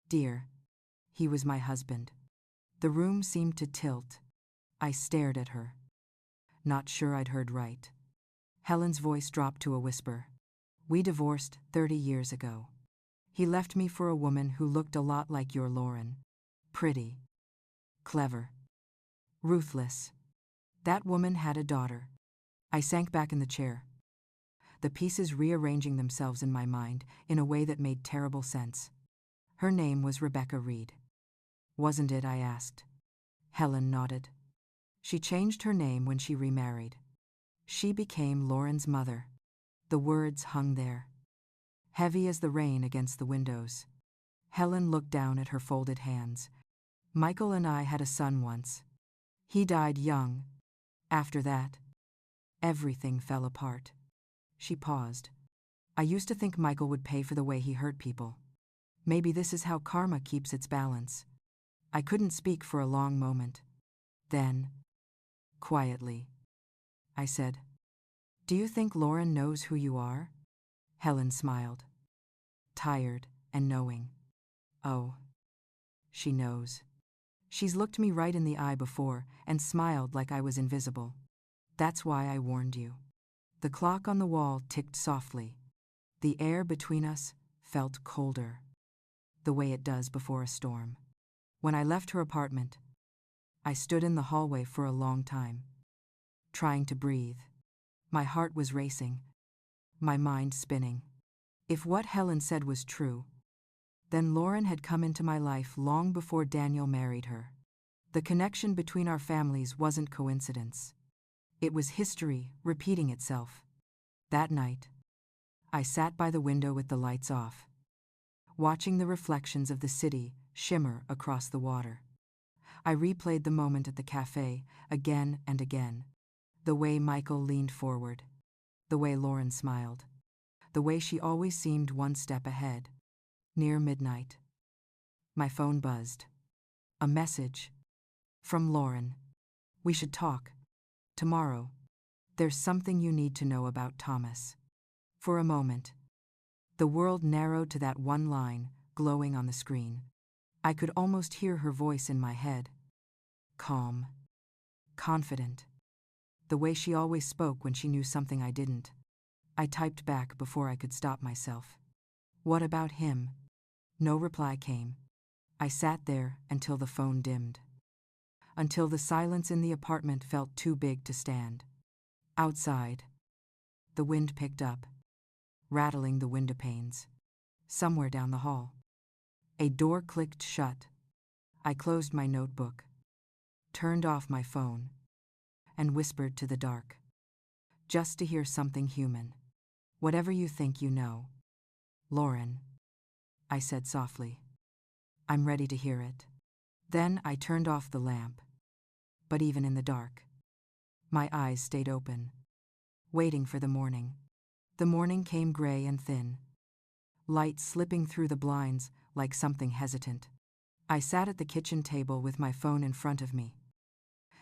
dear. He was my husband." The room seemed to tilt. I stared at her, not sure I'd heard right. Helen's voice dropped to a whisper. "We divorced 30 years ago. He left me for a woman who looked a lot like your Lauren. Pretty, clever, ruthless. That woman had a daughter." I sank back in the chair, the pieces rearranging themselves in my mind in a way that made terrible sense. "Her name was Rebecca Reed, wasn't it?" I asked. Helen nodded. "She changed her name when she remarried. She became Lauren's mother." The words hung there, heavy as the rain against the windows. Helen looked down at her folded hands. "Michael and I had a son once. He died young. After that, everything fell apart." She paused. "I used to think Michael would pay for the way he hurt people. Maybe this is how karma keeps its balance." I couldn't speak for a long moment. Then, quietly, I said, "Do you think Lauren knows who you are?" Helen smiled, tired and knowing. "Oh, she knows. She's looked me right in the eye before and smiled like I was invisible. That's why I warned you." The clock on the wall ticked softly. The air between us felt colder, the way it does before a storm. When I left her apartment, I stood in the hallway for a long time, trying to breathe. My heart was racing, my mind spinning. If what Helen said was true, then Lauren had come into my life long before Daniel married her. The connection between our families wasn't coincidence. It was history repeating itself. That night, I sat by the window with the lights off, watching the reflections of the city shimmer across the water. I replayed the moment at the cafe again and again. The way Michael leaned forward, the way Lauren smiled, the way she always seemed one step ahead. Near midnight, my phone buzzed. A message from Lauren. "We should talk tomorrow. There's something you need to know about Thomas." For a moment, the world narrowed to that one line glowing on the screen. I could almost hear her voice in my head. Calm, confident, the way she always spoke when she knew something I didn't. I typed back before I could stop myself. "What about him?" No reply came. I sat there until the phone dimmed, until the silence in the apartment felt too big to stand. Outside, the wind picked up, rattling the window panes. Somewhere down the hall, a door clicked shut. I closed my notebook, turned off my phone, and whispered to the dark, just to hear something human. "Whatever you think you know, Lauren," I said softly. "I'm ready to hear it." Then I turned off the lamp. But even in the dark, my eyes stayed open, waiting for the morning. The morning came gray and thin, light slipping through the blinds like something hesitant. I sat at the kitchen table with my phone in front of me,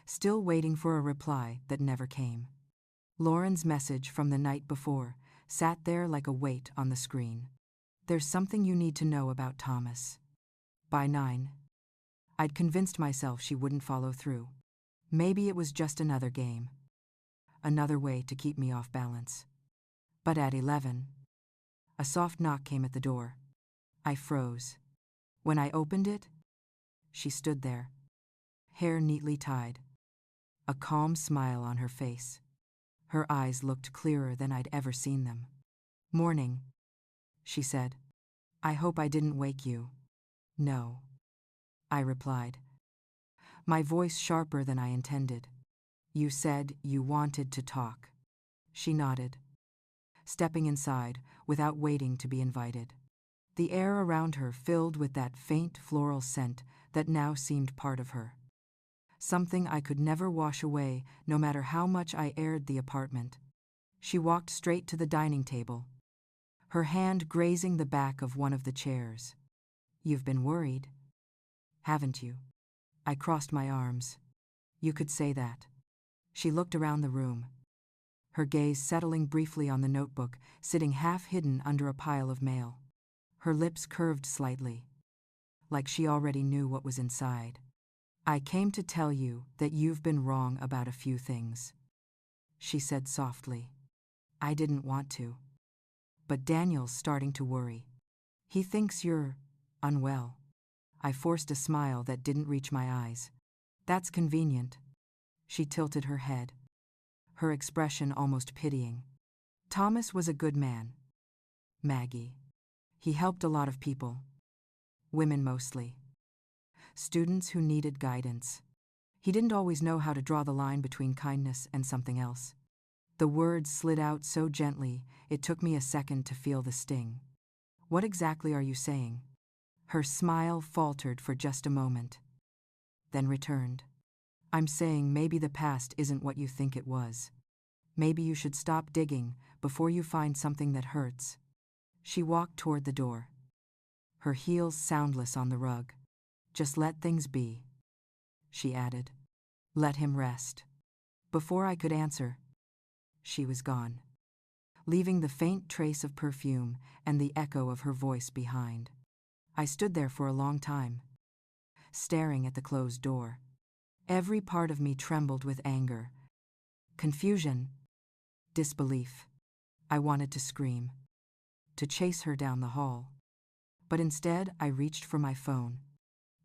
still waiting for a reply that never came. Lauren's message from the night before sat there like a weight on the screen. "There's something you need to know about Thomas." By 9, I'd convinced myself she wouldn't follow through. Maybe it was just another game, another way to keep me off balance. But at 11, a soft knock came at the door. I froze. When I opened it, she stood there, hair neatly tied, a calm smile on her face. Her eyes looked clearer than I'd ever seen them. "Morning," she said. "I hope I didn't wake you." "No," I replied, my voice sharper than I intended. "You said you wanted to talk." She nodded, stepping inside without waiting to be invited. The air around her filled with that faint floral scent that now seemed part of her. Something I could never wash away, no matter how much I aired the apartment. She walked straight to the dining table, her hand grazing the back of one of the chairs. "You've been worried, haven't you?" I crossed my arms. "You could say that." She looked around the room, her gaze settling briefly on the notebook sitting half hidden under a pile of mail. Her lips curved slightly, like she already knew what was inside. "I came to tell you that you've been wrong about a few things," she said softly. "I didn't want to. But Daniel's starting to worry. He thinks you're unwell." I forced a smile that didn't reach my eyes. "That's convenient." She tilted her head, her expression almost pitying. "Thomas was a good man, Maggie. He helped a lot of people, women mostly, students who needed guidance. He didn't always know how to draw the line between kindness and something else." The words slid out so gently, it took me a second to feel the sting. "What exactly are you saying?" Her smile faltered for just a moment, then returned. "I'm saying maybe the past isn't what you think it was. Maybe you should stop digging before you find something that hurts." She walked toward the door, her heels soundless on the rug. "Just let things be," she added. "Let him rest." Before I could answer, she was gone, leaving the faint trace of perfume and the echo of her voice behind. I stood there for a long time, staring at the closed door. Every part of me trembled with anger, confusion, disbelief. I wanted to scream, to chase her down the hall. But instead, I reached for my phone.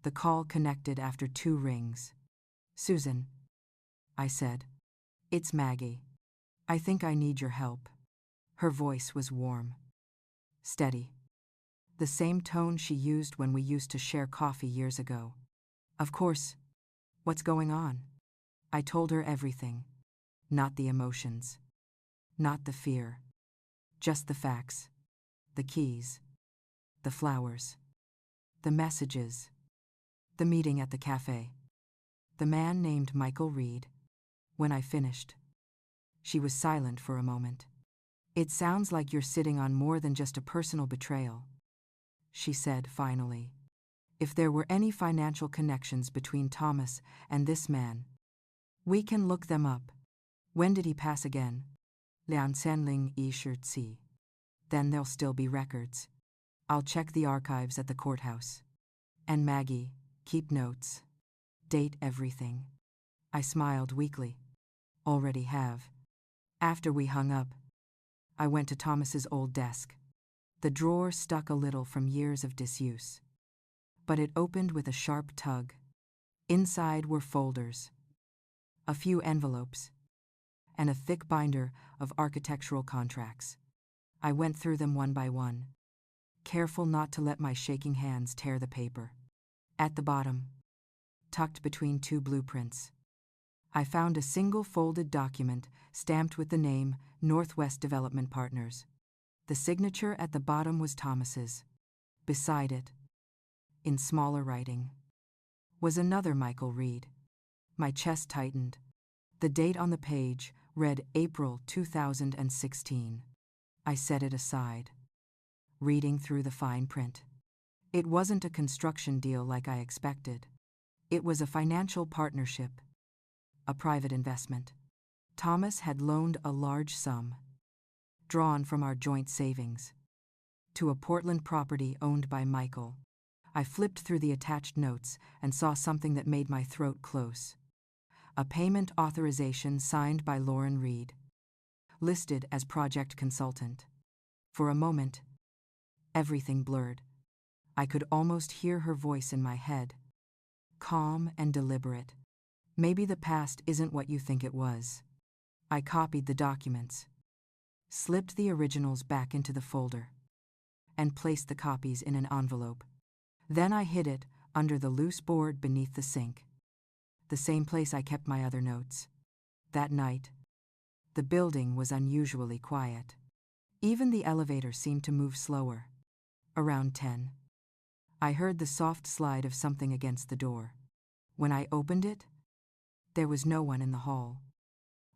The call connected after 2 rings. "Susan," I said. "It's Maggie. I think I need your help." Her voice was warm, steady, the same tone she used when we used to share coffee years ago. "Of course. What's going on?" I told her everything. Not the emotions, not the fear, just the facts, the keys, the flowers, the messages, the meeting at the cafe, the man named Michael Reed. When I finished, she was silent for a moment. "It sounds like you're sitting on more than just a personal betrayal," she said finally. "If there were any financial connections between Thomas and this man, we can look them up. When did he pass again? Liansenling I Shirtsi. Then there'll still be records. I'll check the archives at the courthouse. And Maggie, keep notes. Date everything." I smiled weakly. "Already have." After we hung up, I went to Thomas's old desk. The drawer stuck a little from years of disuse, but it opened with a sharp tug. Inside were folders, a few envelopes, and a thick binder of architectural contracts. I went through them one by one, careful not to let my shaking hands tear the paper. At the bottom, tucked between 2 blueprints, I found a single folded document stamped with the name Northwest Development Partners. The signature at the bottom was Thomas's. Beside it, in smaller writing, was another Michael Reed. My chest tightened. The date on the page read April 2016. I set it aside, reading through the fine print. It wasn't a construction deal like I expected. It was a financial partnership, a private investment. Thomas had loaned a large sum, drawn from our joint savings, to a Portland property owned by Michael. I flipped through the attached notes and saw something that made my throat close. A payment authorization signed by Lauren Reed, listed as project consultant. For a moment, everything blurred. I could almost hear her voice in my head, calm and deliberate. Maybe the past isn't what you think it was. I copied the documents, slipped the originals back into the folder, and placed the copies in an envelope. Then I hid it under the loose board beneath the sink, the same place I kept my other notes. That night, the building was unusually quiet. Even the elevator seemed to move slower. Around 10, I heard the soft slide of something against the door. When I opened it, there was no one in the hall.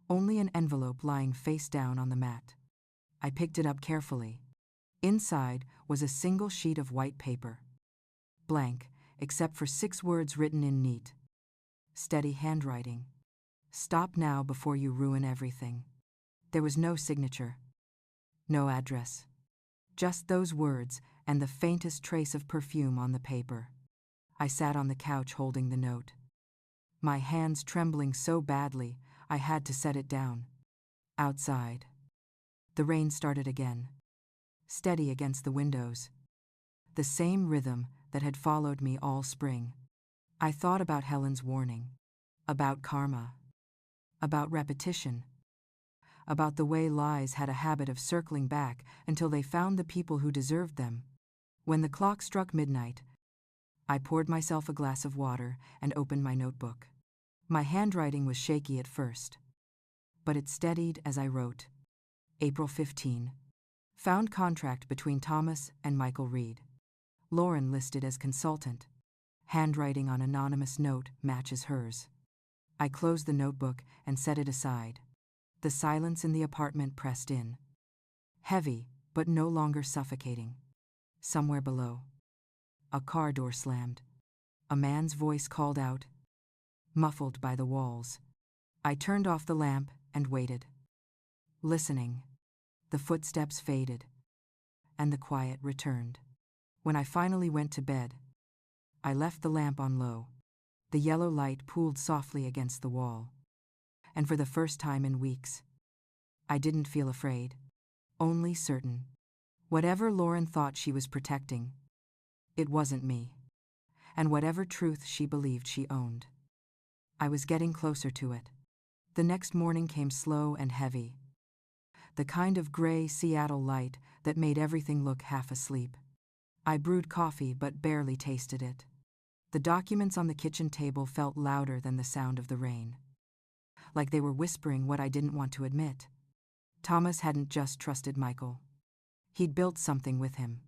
Only an envelope lying face down on the mat. I picked it up carefully. Inside was a single sheet of white paper, blank, except for 6 words written in neat, steady handwriting. Stop now before you ruin everything. There was no signature, no address. Just those words and the faintest trace of perfume on the paper. I sat on the couch holding the note, my hands trembling so badly I had to set it down. Outside, the rain started again, steady against the windows. The same rhythm that had followed me all spring. I thought about Helen's warning, about karma, about repetition, about the way lies had a habit of circling back until they found the people who deserved them. When the clock struck midnight, I poured myself a glass of water and opened my notebook. My handwriting was shaky at first, but it steadied as I wrote. April 15. Found contract between Thomas and Michael Reed. Lauren listed as consultant. Handwriting on anonymous note matches hers. I closed the notebook and set it aside. The silence in the apartment pressed in. Heavy, but no longer suffocating. Somewhere below, a car door slammed. A man's voice called out, muffled by the walls. I turned off the lamp and waited. Listening. The footsteps faded, and the quiet returned. When I finally went to bed, I left the lamp on low. The yellow light pooled softly against the wall. And for the first time in weeks, I didn't feel afraid, only certain. Whatever Lauren thought she was protecting, it wasn't me. And whatever truth she believed she owned, I was getting closer to it. The next morning came slow and heavy. The kind of gray Seattle light that made everything look half asleep. I brewed coffee but barely tasted it. The documents on the kitchen table felt louder than the sound of the rain, like they were whispering what I didn't want to admit. Thomas hadn't just trusted Michael. He'd built something with him.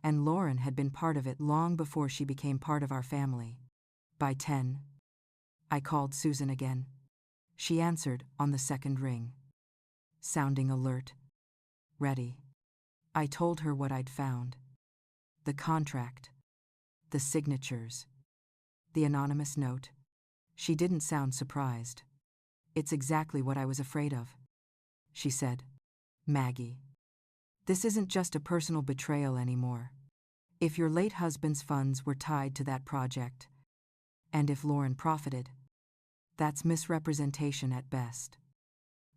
And Lauren had been part of it long before she became part of our family. By 10, I called Susan again. She answered on the second ring, sounding alert, ready. I told her what I'd found. The contract, the signatures, the anonymous note. She didn't sound surprised. It's exactly what I was afraid of, she said. Maggie, this isn't just a personal betrayal anymore. If your late husband's funds were tied to that project, and if Lauren profited, that's misrepresentation at best.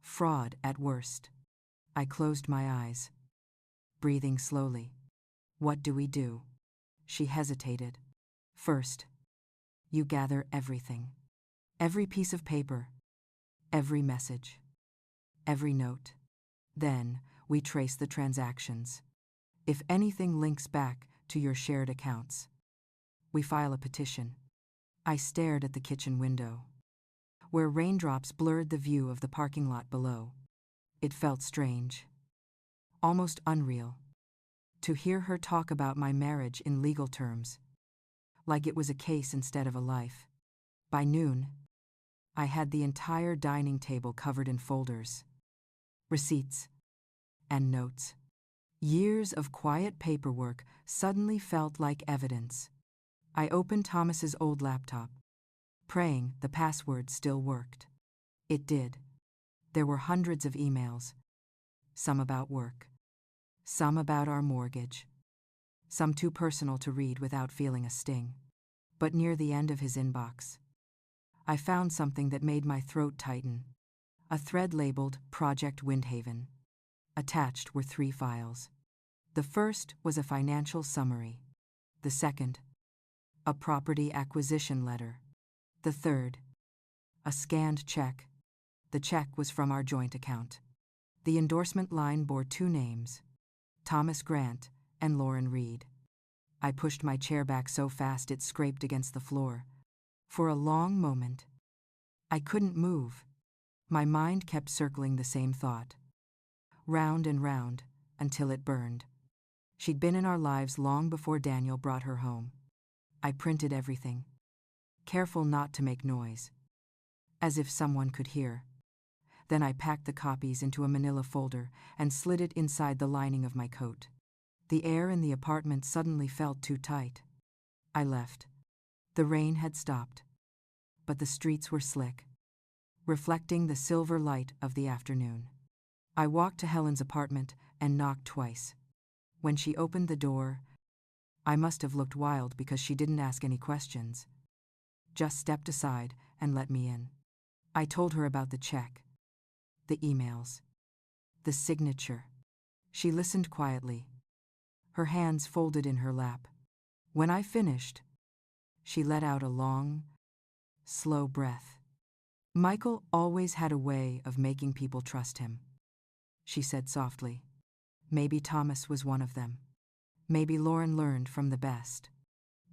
Fraud at worst. I closed my eyes, breathing slowly. What do we do? She hesitated. First, you gather everything. Every piece of paper, every message, every note. Then, we trace the transactions. If anything links back to your shared accounts, we file a petition. I stared at the kitchen window, where raindrops blurred the view of the parking lot below. It felt strange, almost unreal, to hear her talk about my marriage in legal terms, like it was a case instead of a life. By noon, I had the entire dining table covered in folders, receipts, and notes. Years of quiet paperwork suddenly felt like evidence. I opened Thomas's old laptop, praying the password still worked. It did. There were hundreds of emails, some about work, some about our mortgage, some too personal to read without feeling a sting. But near the end of his inbox, I found something that made my throat tighten. A thread labeled Project Windhaven. Attached were 3 files. The first was a financial summary. The second, a property acquisition letter. The third, a scanned check. The check was from our joint account. The endorsement line bore 2 names, Thomas Grant and Lauren Reed. I pushed my chair back so fast it scraped against the floor. For a long moment, I couldn't move. My mind kept circling the same thought. Round and round, until it burned. She'd been in our lives long before Daniel brought her home. I printed everything, careful not to make noise, as if someone could hear. Then I packed the copies into a manila folder and slid it inside the lining of my coat. The air in the apartment suddenly felt too tight. I left. The rain had stopped, but the streets were slick, reflecting the silver light of the afternoon. I walked to Helen's apartment and knocked twice. When she opened the door, I must have looked wild because she didn't ask any questions. Just stepped aside and let me in. I told her about the check, the emails, the signature. She listened quietly, her hands folded in her lap. When I finished, she let out a long, slow breath. Michael always had a way of making people trust him, she said softly. Maybe Thomas was one of them. Maybe Lauren learned from the best.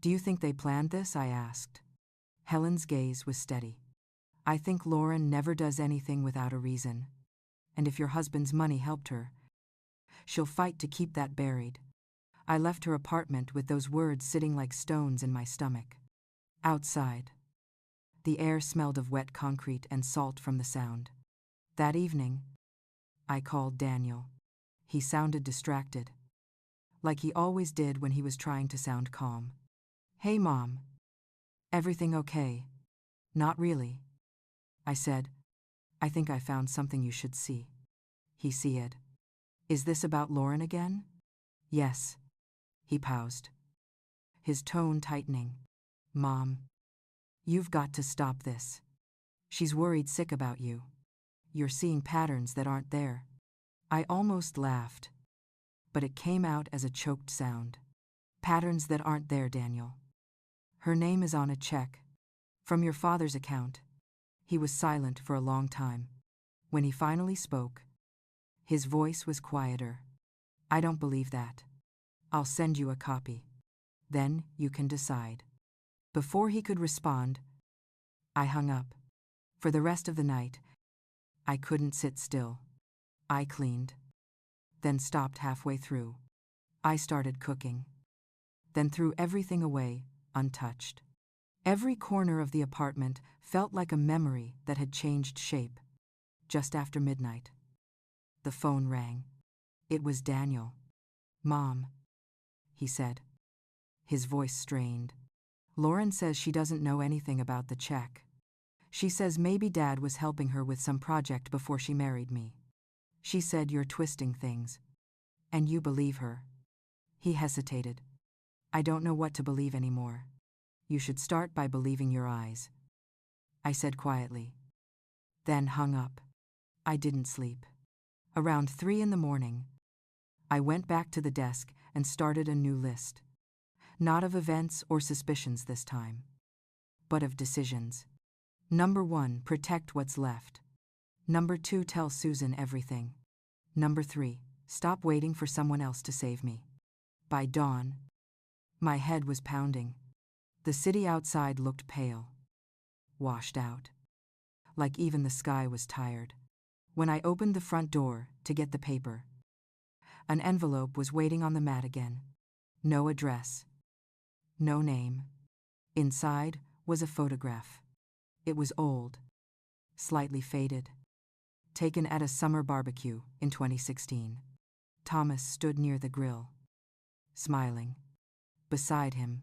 Do you think they planned this? I asked. Helen's gaze was steady. I think Lauren never does anything without a reason. And if your husband's money helped her, she'll fight to keep that buried. I left her apartment with those words sitting like stones in my stomach. Outside, the air smelled of wet concrete and salt from the sound. That evening, I called Daniel. He sounded distracted, like he always did when he was trying to sound calm. Hey, Mom. Everything okay? Not really, I said. I think I found something you should see. He said. Is this about Lauren again? Yes. He paused, his tone tightening. Mom, you've got to stop this. She's worried sick about you. You're seeing patterns that aren't there. I almost laughed, but it came out as a choked sound. Patterns that aren't there, Daniel. Her name is on a check, from your father's account. He was silent for a long time. When he finally spoke, his voice was quieter. I don't believe that. I'll send you a copy. Then you can decide. Before he could respond, I hung up. For the rest of the night, I couldn't sit still. I cleaned, then stopped halfway through. I started cooking, then threw everything away, untouched. Every corner of the apartment felt like a memory that had changed shape. Just after midnight, the phone rang. It was Daniel. Mom, he said, his voice strained. Lauren says she doesn't know anything about the check. She says maybe Dad was helping her with some project before she married me. She said you're twisting things. And you believe her. He hesitated. I don't know what to believe anymore. You should start by believing your eyes, I said quietly. Then hung up. I didn't sleep. Around 3 a.m, I went back to the desk and started a new list. Not of events or suspicions this time, but of decisions. Number 1, protect what's left. Number 2, tell Susan everything. Number 3, stop waiting for someone else to save me. By dawn, my head was pounding. The city outside looked pale, washed out, like even the sky was tired. When I opened the front door to get the paper, an envelope was waiting on the mat again. No address, no name. Inside was a photograph. It was old, slightly faded, taken at a summer barbecue in 2016. Thomas stood near the grill, smiling. Beside him,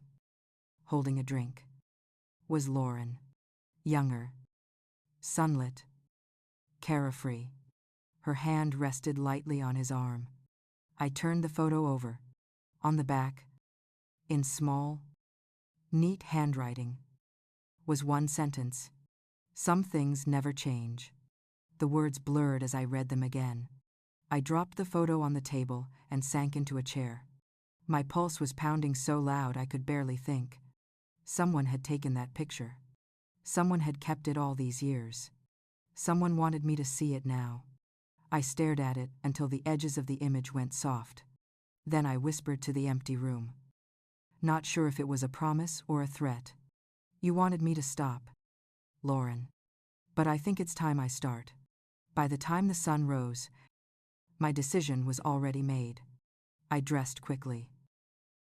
holding a drink, was Lauren, younger, sunlit, carefree. Her hand rested lightly on his arm. I turned the photo over. On the back, in small, neat handwriting, was one sentence. Some things never change. The words blurred as I read them again. I dropped the photo on the table and sank into a chair. My pulse was pounding so loud I could barely think. Someone had taken that picture. Someone had kept it all these years. Someone wanted me to see it now. I stared at it until the edges of the image went soft. Then I whispered to the empty room. Not sure if it was a promise or a threat. You wanted me to stop, Lauren. But I think it's time I start. By the time the sun rose, my decision was already made. I dressed quickly,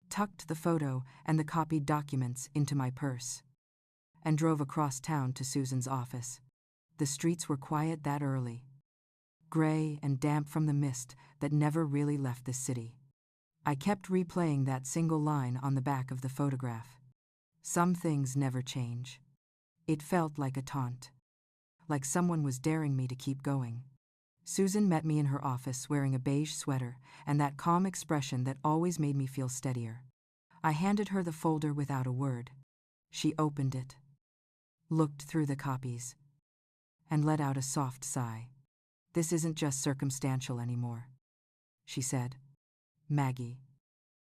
tucked the photo and the copied documents into my purse, and drove across town to Susan's office. The streets were quiet that early, gray and damp from the mist that never really left the city. I kept replaying that single line on the back of the photograph. Some things never change. It felt like a taunt, like someone was daring me to keep going. Susan met me in her office wearing a beige sweater and that calm expression that always made me feel steadier. I handed her the folder without a word. She opened it, looked through the copies, and let out a soft sigh. This isn't just circumstantial anymore, she said. Maggie,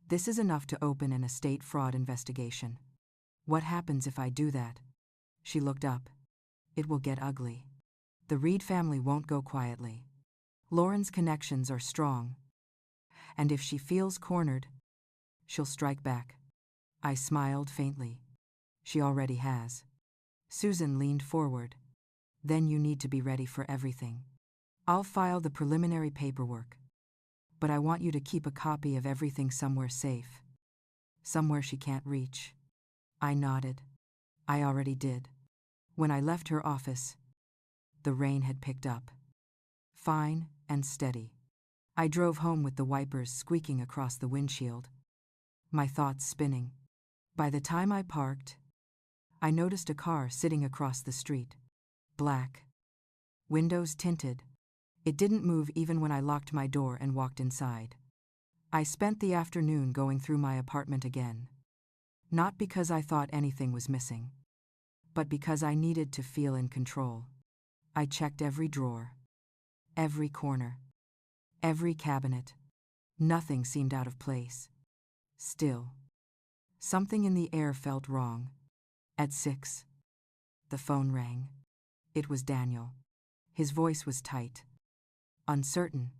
this is enough to open an estate fraud investigation. What happens if I do that? She looked up. It will get ugly. The Reed family won't go quietly. Lauren's connections are strong. And if she feels cornered, she'll strike back. I smiled faintly. She already has. Susan leaned forward. Then you need to be ready for everything. I'll file the preliminary paperwork. But I want you to keep a copy of everything somewhere safe. Somewhere she can't reach. I nodded. I already did. When I left her office, the rain had picked up. Fine and steady. I drove home with the wipers squeaking across the windshield, my thoughts spinning. By the time I parked, I noticed a car sitting across the street. Black. Windows tinted. It didn't move even when I locked my door and walked inside. I spent the afternoon going through my apartment again. Not because I thought anything was missing, but because I needed to feel in control. I checked every drawer, every corner, every cabinet. Nothing seemed out of place. Still, something in the air felt wrong. At 6, the phone rang. It was Daniel. His voice was tight, uncertain.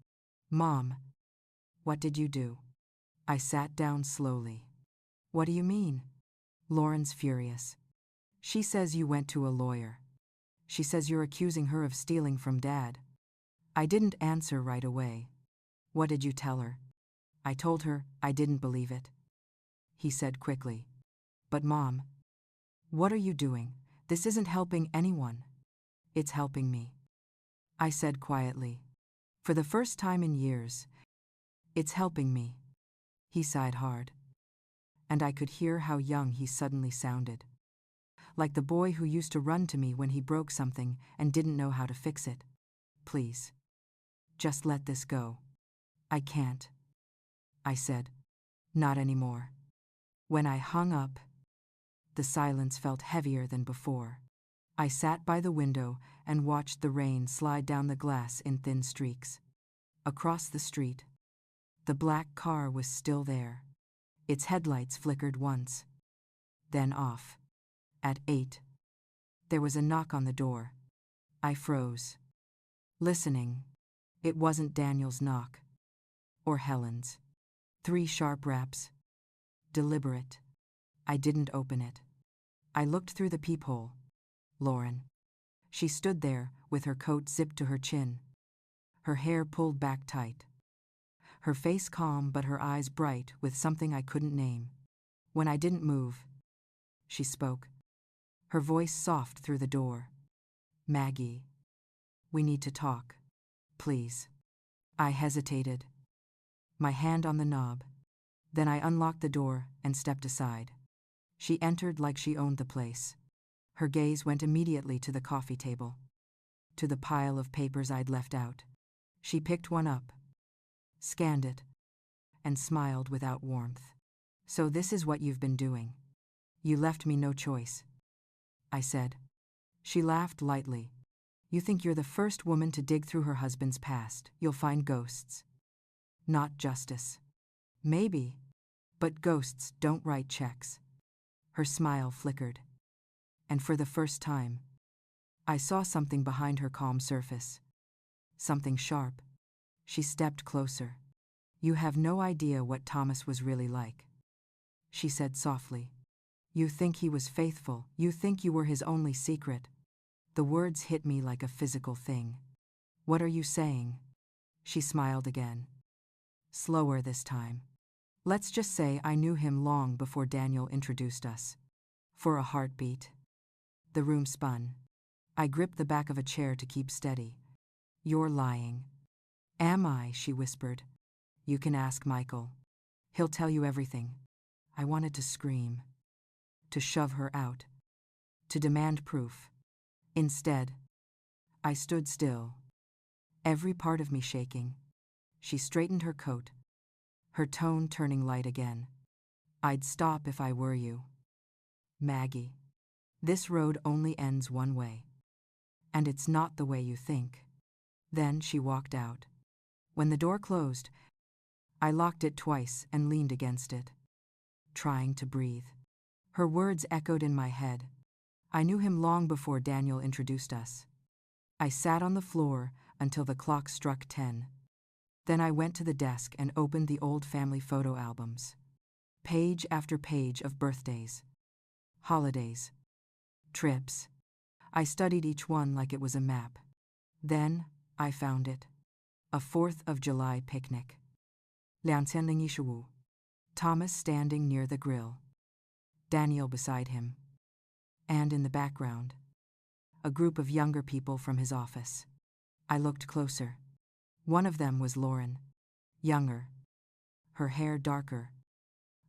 Mom, what did you do? I sat down slowly. What do you mean? Lauren's furious. She says you went to a lawyer. She says you're accusing her of stealing from Dad. I didn't answer right away. What did you tell her? I told her I didn't believe it. He said quickly. But Mom, what are you doing? This isn't helping anyone. It's helping me. I said quietly. For the first time in years, it's helping me. He sighed hard. And I could hear how young he suddenly sounded. Like the boy who used to run to me when he broke something and didn't know how to fix it. Please. Just let this go. I can't. I said. Not anymore. When I hung up, the silence felt heavier than before. I sat by the window and watched the rain slide down the glass in thin streaks. Across the street, the black car was still there. Its headlights flickered once, then off. At 8, there was a knock on the door. I froze, listening. It wasn't Daniel's knock, or Helen's. 3 sharp raps. Deliberate. I didn't open it. I looked through the peephole. Lauren. She stood there, with her coat zipped to her chin, her hair pulled back tight. Her face calm but her eyes bright with something I couldn't name. When I didn't move, she spoke, her voice soft through the door. Maggie, we need to talk. Please. I hesitated, my hand on the knob. Then I unlocked the door and stepped aside. She entered like she owned the place. Her gaze went immediately to the coffee table, to the pile of papers I'd left out. She picked one up, scanned it, and smiled without warmth. So this is what you've been doing. You left me no choice, I said. She laughed lightly. You think you're the first woman to dig through her husband's past. You'll find ghosts. Not justice. Maybe. But ghosts don't write checks. Her smile flickered. And for the first time, I saw something behind her calm surface. Something sharp. She stepped closer. You have no idea what Thomas was really like, she said softly. You think he was faithful. You think you were his only secret. The words hit me like a physical thing. What are you saying? She smiled again. Slower this time. Let's just say I knew him long before Daniel introduced us. For a heartbeat. The room spun. I gripped the back of a chair to keep steady. You're lying. Am I? She whispered. You can ask Michael. He'll tell you everything. I wanted to scream. To shove her out. To demand proof. Instead, I stood still. Every part of me shaking. She straightened her coat. Her tone turning light again. I'd stop if I were you. Maggie. This road only ends one way. And it's not the way you think. Then she walked out. When the door closed, I locked it twice and leaned against it, trying to breathe. Her words echoed in my head. I knew him long before Daniel introduced us. I sat on the floor until the clock struck 10. Then I went to the desk and opened the old family photo albums. Page after page of birthdays, holidays, trips. I studied each one like it was a map. Then I found it. A 4th of July picnic. Lianqianlingishiwu. Thomas standing near the grill. Daniel beside him. And in the background, a group of younger people from his office. I looked closer. One of them was Lauren. Younger. Her hair darker.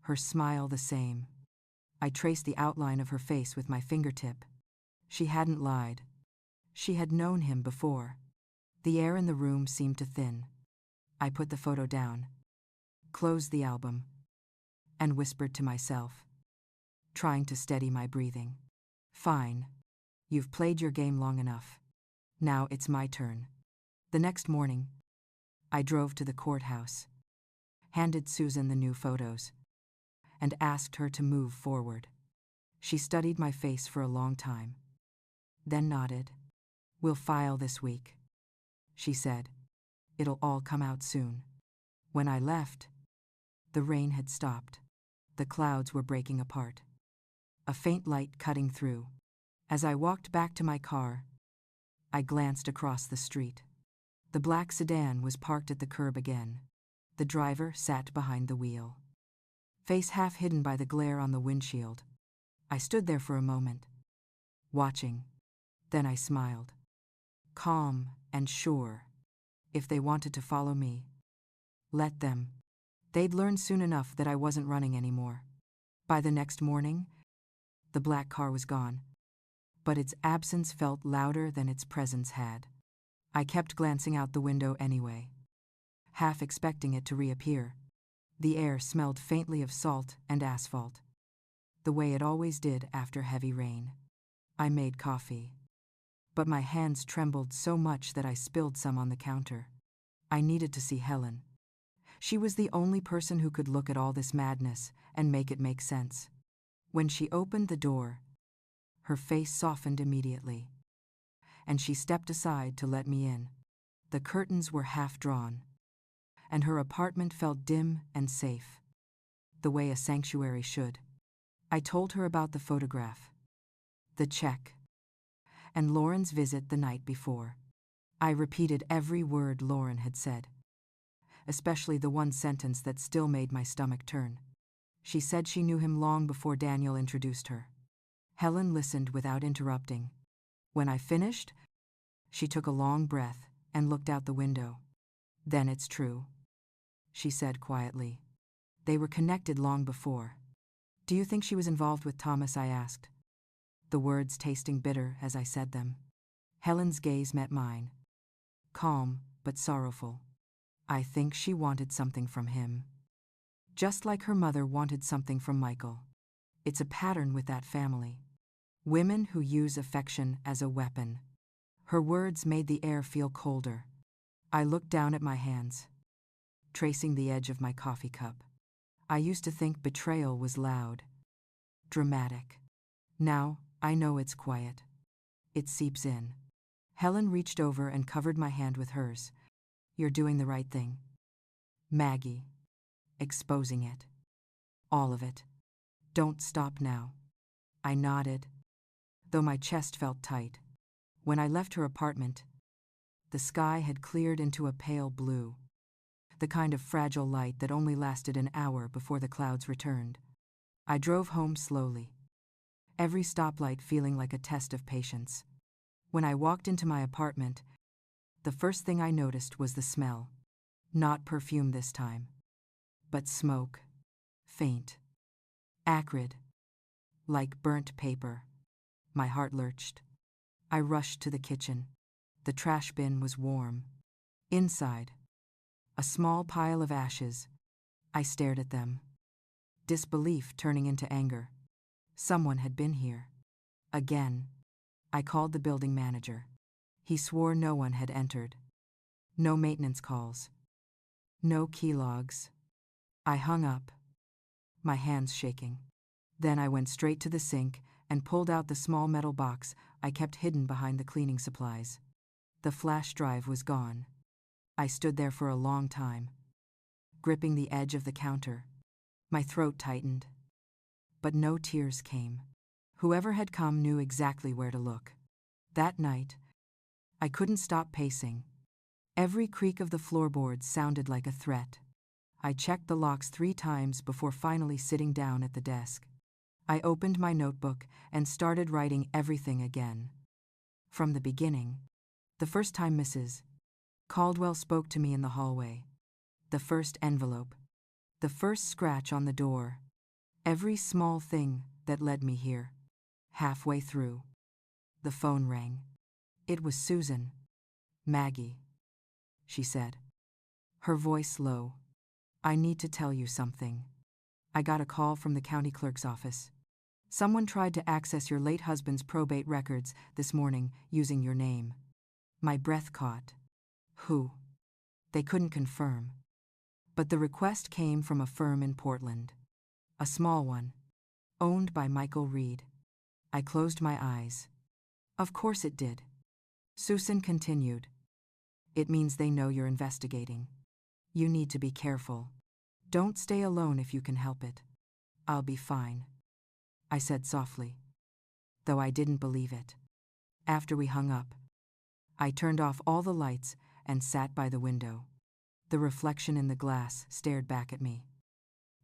Her smile the same. I traced the outline of her face with my fingertip. She hadn't lied. She had known him before. The air in the room seemed to thin. I put the photo down, closed the album, and whispered to myself, trying to steady my breathing. Fine. You've played your game long enough. Now it's my turn. The next morning, I drove to the courthouse, handed Susan the new photos, and asked her to move forward. She studied my face for a long time, then nodded. We'll file this week, she said. It'll all come out soon. When I left, the rain had stopped. The clouds were breaking apart. A faint light cutting through. As I walked back to my car, I glanced across the street. The black sedan was parked at the curb again. The driver sat behind the wheel, face half hidden by the glare on the windshield. I stood there for a moment, watching. Then I smiled. Calm and sure. If they wanted to follow me, let them. They'd learn soon enough that I wasn't running anymore. By the next morning, the black car was gone, but its absence felt louder than its presence had. I kept glancing out the window anyway, half expecting it to reappear. The air smelled faintly of salt and asphalt, the way it always did after heavy rain. I made coffee, but my hands trembled so much that I spilled some on the counter. I needed to see Helen. She was the only person who could look at all this madness and make it make sense. When she opened the door, her face softened immediately, and she stepped aside to let me in. The curtains were half drawn, and her apartment felt dim and safe, the way a sanctuary should. I told her about the photograph, the check, and Lauren's visit the night before. I repeated every word Lauren had said, especially the one sentence that still made my stomach turn. She said she knew him long before Daniel introduced her. Helen listened without interrupting. When I finished, she took a long breath and looked out the window. Then it's true, she said quietly. They were connected long before. Do you think she was involved with Thomas? I asked, the words tasting bitter as I said them. Helen's gaze met mine, calm but sorrowful. I think she wanted something from him, just like her mother wanted something from Michael. It's a pattern with that family. Women who use affection as a weapon. Her words made the air feel colder. I looked down at my hands, tracing the edge of my coffee cup. I used to think betrayal was loud, dramatic. Now, I know it's quiet. It seeps in. Helen reached over and covered my hand with hers. You're doing the right thing. Maggie. Exposing it. All of it. Don't stop now. I nodded, though my chest felt tight. When I left her apartment, the sky had cleared into a pale blue, the kind of fragile light that only lasted an hour before the clouds returned. I drove home slowly, every stoplight feeling like a test of patience. When I walked into my apartment, the first thing I noticed was the smell. Not perfume this time, but smoke. Faint. Acrid. Like burnt paper. My heart lurched. I rushed to the kitchen. The trash bin was warm. Inside, a small pile of ashes. I stared at them, disbelief turning into anger. Someone had been here. Again. I called the building manager. He swore no one had entered. No maintenance calls. No key logs. I hung up, my hands shaking. Then I went straight to the sink and pulled out the small metal box I kept hidden behind the cleaning supplies. The flash drive was gone. I stood there for a long time, gripping the edge of the counter. My throat tightened. But no tears came. Whoever had come knew exactly where to look. That night, I couldn't stop pacing. Every creak of the floorboards sounded like a threat. I checked the locks 3 times before finally sitting down at the desk. I opened my notebook and started writing everything again. From the beginning. The first time Mrs. Caldwell spoke to me in the hallway. The first envelope. The first scratch on the door. Every small thing that led me here. Halfway through, the phone rang. It was Susan. Maggie, she said, her voice low. I need to tell you something. I got a call from the county clerk's office. Someone tried to access your late husband's probate records this morning using your name. My breath caught. Who? They couldn't confirm. But the request came from a firm in Portland. A small one, owned by Michael Reed. I closed my eyes. Of course it did. Susan continued. It means they know you're investigating. You need to be careful. Don't stay alone if you can help it. I'll be fine, I said softly, though I didn't believe it. After we hung up, I turned off all the lights and sat by the window. The reflection in the glass stared back at me,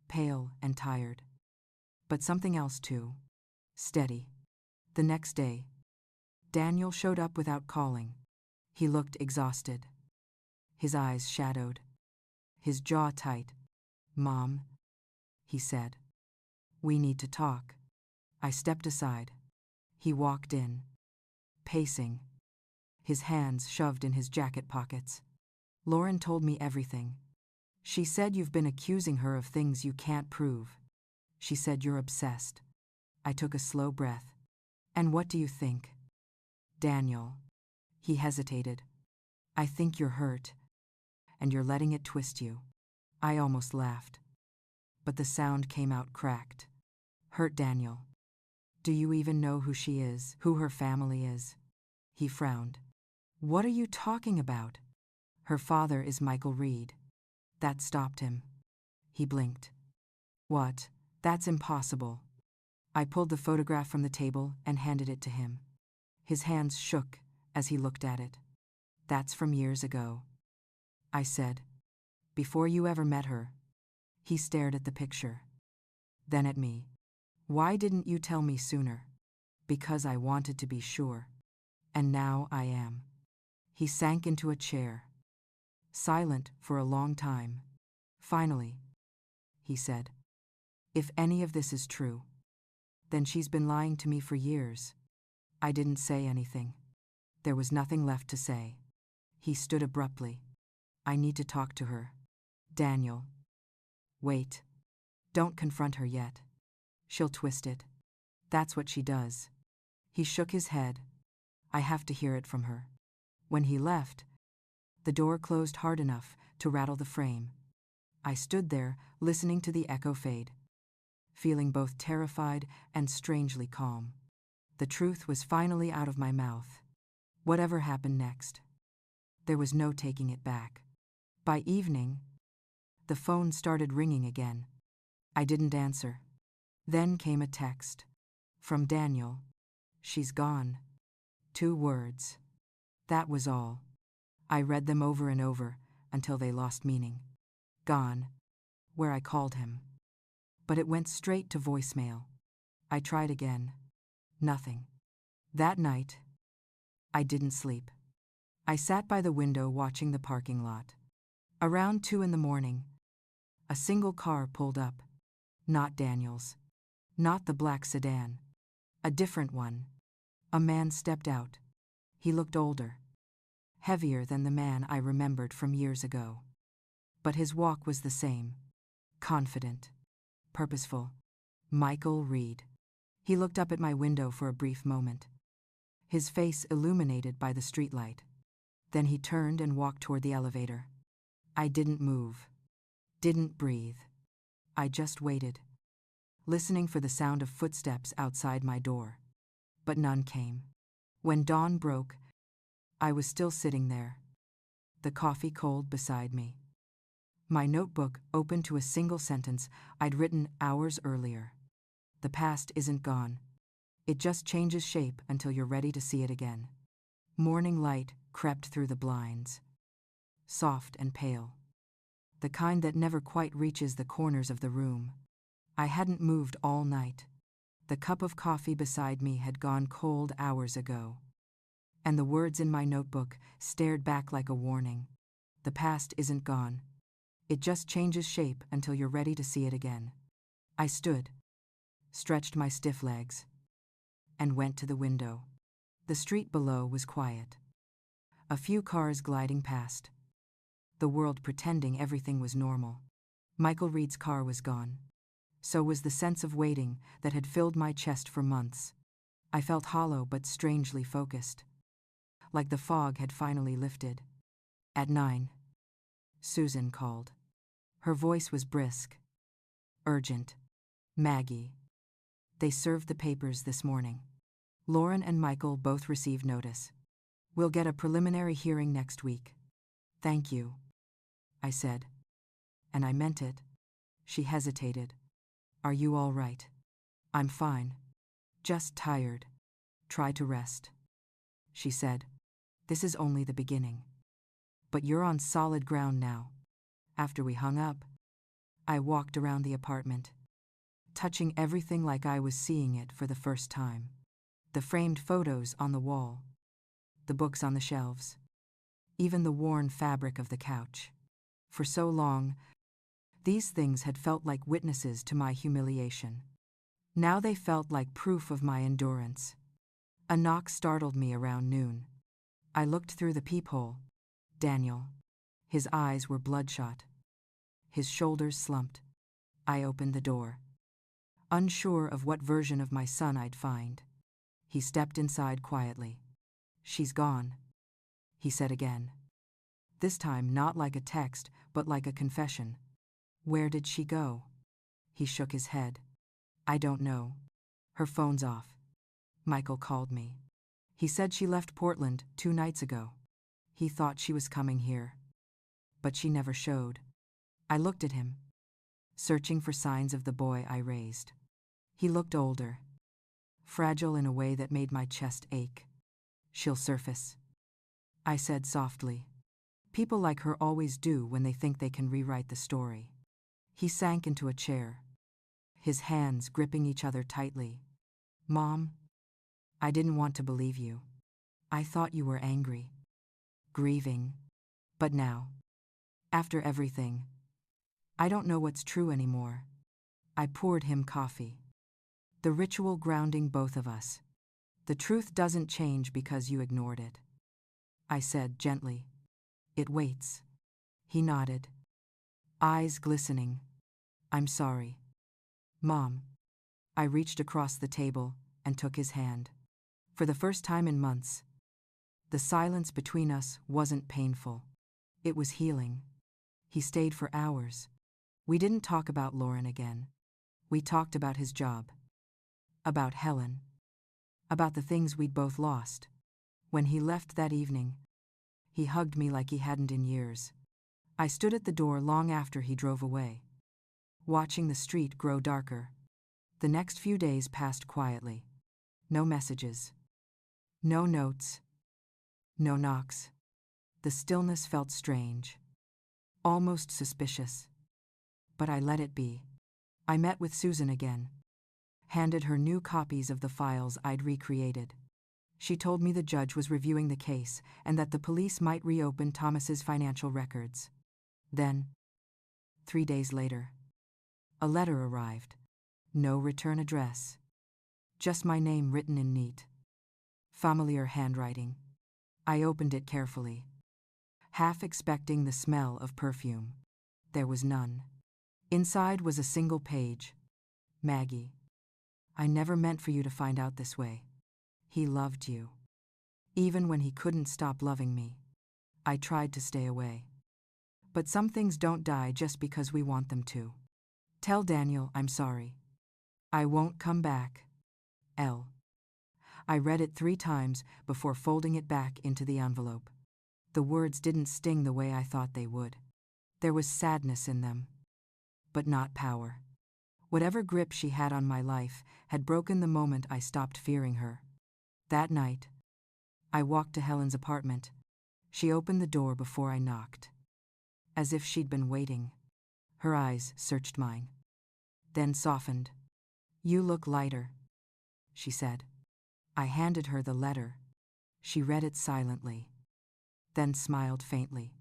pale and tired. But something else too. Steady. The next day, Daniel showed up without calling. He looked exhausted. His eyes shadowed. His jaw tight. Mom, he said. We need to talk. I stepped aside. He walked in, pacing, his hands shoved in his jacket pockets. Lauren told me everything. She said you've been accusing her of things you can't prove. She said you're obsessed. I took a slow breath. And what do you think? Daniel. He hesitated. I think you're hurt, and you're letting it twist you. I almost laughed. But the sound came out cracked. Hurt Daniel. Do you even know who she is, who her family is? He frowned. What are you talking about? Her father is Michael Reed. That stopped him. He blinked. What? That's impossible. I pulled the photograph from the table and handed it to him. His hands shook as he looked at it. That's from years ago, I said. Before you ever met her. He stared at the picture. Then at me. Why didn't you tell me sooner? Because I wanted to be sure. And now I am. He sank into a chair, silent for a long time. Finally, he said, if any of this is true, then she's been lying to me for years. I didn't say anything. There was nothing left to say. He stood abruptly. I need to talk to her. Daniel. Wait. Don't confront her yet. She'll twist it. That's what she does. He shook his head. I have to hear it from her. When he left, the door closed hard enough to rattle the frame. I stood there, listening to the echo fade, feeling both terrified and strangely calm. The truth was finally out of my mouth. Whatever happened next, there was no taking it back. By evening, the phone started ringing again. I didn't answer. Then came a text. From Daniel. She's gone. 2 words. That was all. I read them over and over until they lost meaning. Gone. Where I called him. But it went straight to voicemail. I tried again. Nothing. That night, I didn't sleep. I sat by the window watching the parking lot. Around 2 in the morning, a single car pulled up. Not Daniel's. Not the black sedan. A different one. A man stepped out. He looked older. Heavier than the man I remembered from years ago. But his walk was the same. Confident. Purposeful. Michael Reed. He looked up at my window for a brief moment. His face illuminated by the streetlight. Then he turned and walked toward the elevator. I didn't move. Didn't breathe. I just waited, listening for the sound of footsteps outside my door. But none came. When dawn broke, I was still sitting there, the coffee cold beside me. My notebook open to a single sentence I'd written hours earlier. The past isn't gone. It just changes shape until you're ready to see it again. Morning light crept through the blinds. Soft and pale. The kind that never quite reaches the corners of the room. I hadn't moved all night. The cup of coffee beside me had gone cold hours ago. And the words in my notebook stared back like a warning. The past isn't gone. It just changes shape until you're ready to see it again. I stood, stretched my stiff legs, and went to the window. The street below was quiet. A few cars gliding past. The world pretending everything was normal. Michael Reed's car was gone. So was the sense of waiting that had filled my chest for months. I felt hollow but strangely focused. Like the fog had finally lifted. At 9, Susan called. Her voice was brisk. Urgent. Maggie. They served the papers this morning. Lauren and Michael both received notice. We'll get a preliminary hearing next week. Thank you, I said. And I meant it. She hesitated. Are you all right? I'm fine. Just tired. Try to rest. She said. This is only the beginning. But you're on solid ground now. After we hung up, I walked around the apartment, touching everything like I was seeing it for the first time. The framed photos on the wall, the books on the shelves, even the worn fabric of the couch. For so long, these things had felt like witnesses to my humiliation. Now they felt like proof of my endurance. A knock startled me around noon. I looked through the peephole. Daniel. His eyes were bloodshot. His shoulders slumped. I opened the door, unsure of what version of my son I'd find. He stepped inside quietly. She's gone, he said again. This time not like a text, but like a confession. Where did she go? He shook his head. I don't know. Her phone's off. Michael called me. He said she left Portland 2 nights ago. He thought she was coming here. But she never showed. I looked at him, searching for signs of the boy I raised. He looked older, fragile in a way that made my chest ache. She'll surface, I said softly. People like her always do when they think they can rewrite the story. He sank into a chair, his hands gripping each other tightly. Mom, I didn't want to believe you. I thought you were angry, grieving. But now, after everything, I don't know what's true anymore. I poured him coffee. The ritual grounding both of us. The truth doesn't change because you ignored it, I said gently. It waits. He nodded, eyes glistening. I'm sorry. Mom. I reached across the table and took his hand. For the first time in months, the silence between us wasn't painful. It was healing. He stayed for hours. We didn't talk about Lauren again. We talked about his job, about Helen, about the things we'd both lost. When he left that evening, he hugged me like he hadn't in years. I stood at the door long after he drove away, watching the street grow darker. The next few days passed quietly. No messages. No notes. No knocks. The stillness felt strange, almost suspicious. But I let it be. I met with Susan again, handed her new copies of the files I'd recreated. She told me the judge was reviewing the case and that the police might reopen Thomas's financial records. Then, 3 days later, a letter arrived. No return address. Just my name written in neat, familiar handwriting. I opened it carefully, half expecting the smell of perfume. There was none. Inside was a single page. Maggie, I never meant for you to find out this way. He loved you. Even when he couldn't stop loving me, I tried to stay away. But some things don't die just because we want them to. Tell Daniel I'm sorry. I won't come back. L. I read it 3 times before folding it back into the envelope. The words didn't sting the way I thought they would. There was sadness in them, but not power. Whatever grip she had on my life had broken the moment I stopped fearing her. That night, I walked to Helen's apartment. She opened the door before I knocked. As if she'd been waiting. Her eyes searched mine, then softened. You look lighter, she said. I handed her the letter. She read it silently, then smiled faintly.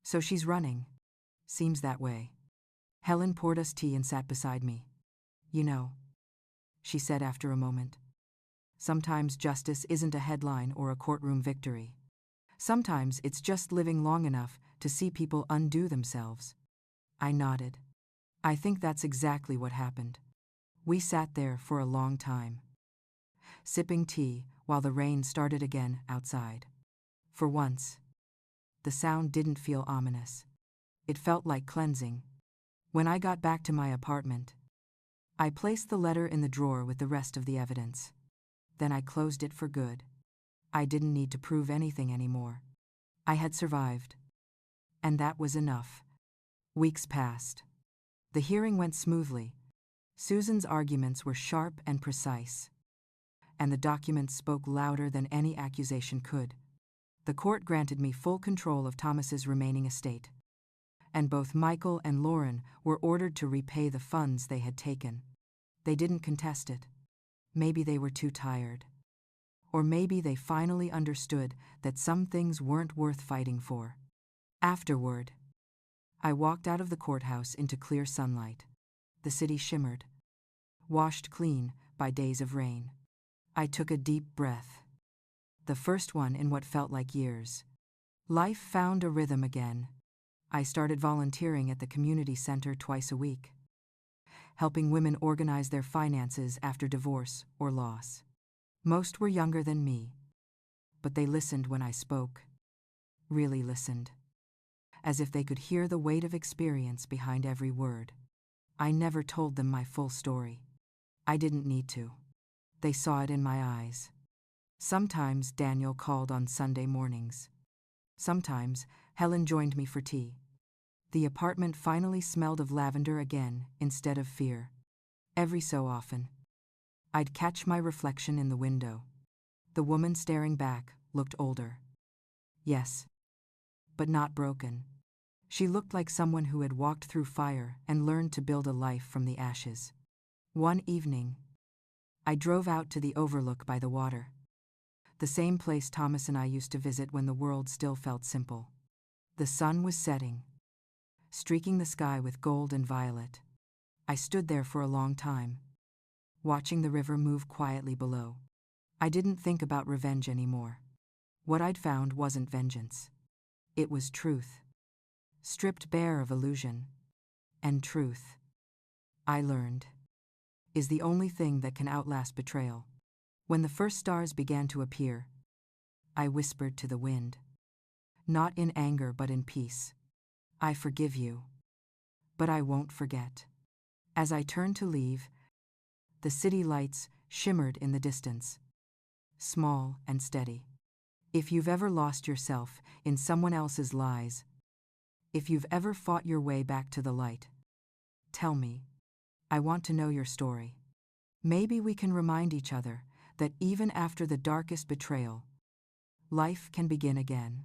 So she's running. Seems that way. Helen poured us tea and sat beside me. You know, she said after a moment, sometimes justice isn't a headline or a courtroom victory. Sometimes it's just living long enough to see people undo themselves. I nodded. I think that's exactly what happened. We sat there for a long time, sipping tea while the rain started again outside. For once, the sound didn't feel ominous. It felt like cleansing. When I got back to my apartment, I placed the letter in the drawer with the rest of the evidence. Then I closed it for good. I didn't need to prove anything anymore. I had survived, and that was enough. Weeks passed. The hearing went smoothly. Susan's arguments were sharp and precise, and the documents spoke louder than any accusation could. The court granted me full control of Thomas's remaining estate, and both Michael and Lauren were ordered to repay the funds they had taken. They didn't contest it. Maybe they were too tired. Or maybe they finally understood that some things weren't worth fighting for. Afterward, I walked out of the courthouse into clear sunlight. The city shimmered, washed clean by days of rain. I took a deep breath, the first one in what felt like years. Life found a rhythm again. I started volunteering at the community center twice a week, helping women organize their finances after divorce or loss. Most were younger than me, but they listened when I spoke, really listened, as if they could hear the weight of experience behind every word. I never told them my full story. I didn't need to. They saw it in my eyes. Sometimes Daniel called on Sunday mornings. Sometimes Helen joined me for tea. The apartment finally smelled of lavender again instead of fear. Every so often, I'd catch my reflection in the window. The woman staring back looked older. Yes, but not broken. She looked like someone who had walked through fire and learned to build a life from the ashes. One evening, I drove out to the overlook by the water, the same place Thomas and I used to visit when the world still felt simple. The sun was setting, streaking the sky with gold and violet. I stood there for a long time, watching the river move quietly below. I didn't think about revenge anymore. What I'd found wasn't vengeance. It was truth, stripped bare of illusion. And truth, I learned, is the only thing that can outlast betrayal. When the first stars began to appear, I whispered to the wind. Not in anger but in peace. I forgive you. But I won't forget. As I turned to leave, the city lights shimmered in the distance, small and steady. If you've ever lost yourself in someone else's lies, if you've ever fought your way back to the light, tell me. I want to know your story. Maybe we can remind each other that even after the darkest betrayal, life can begin again.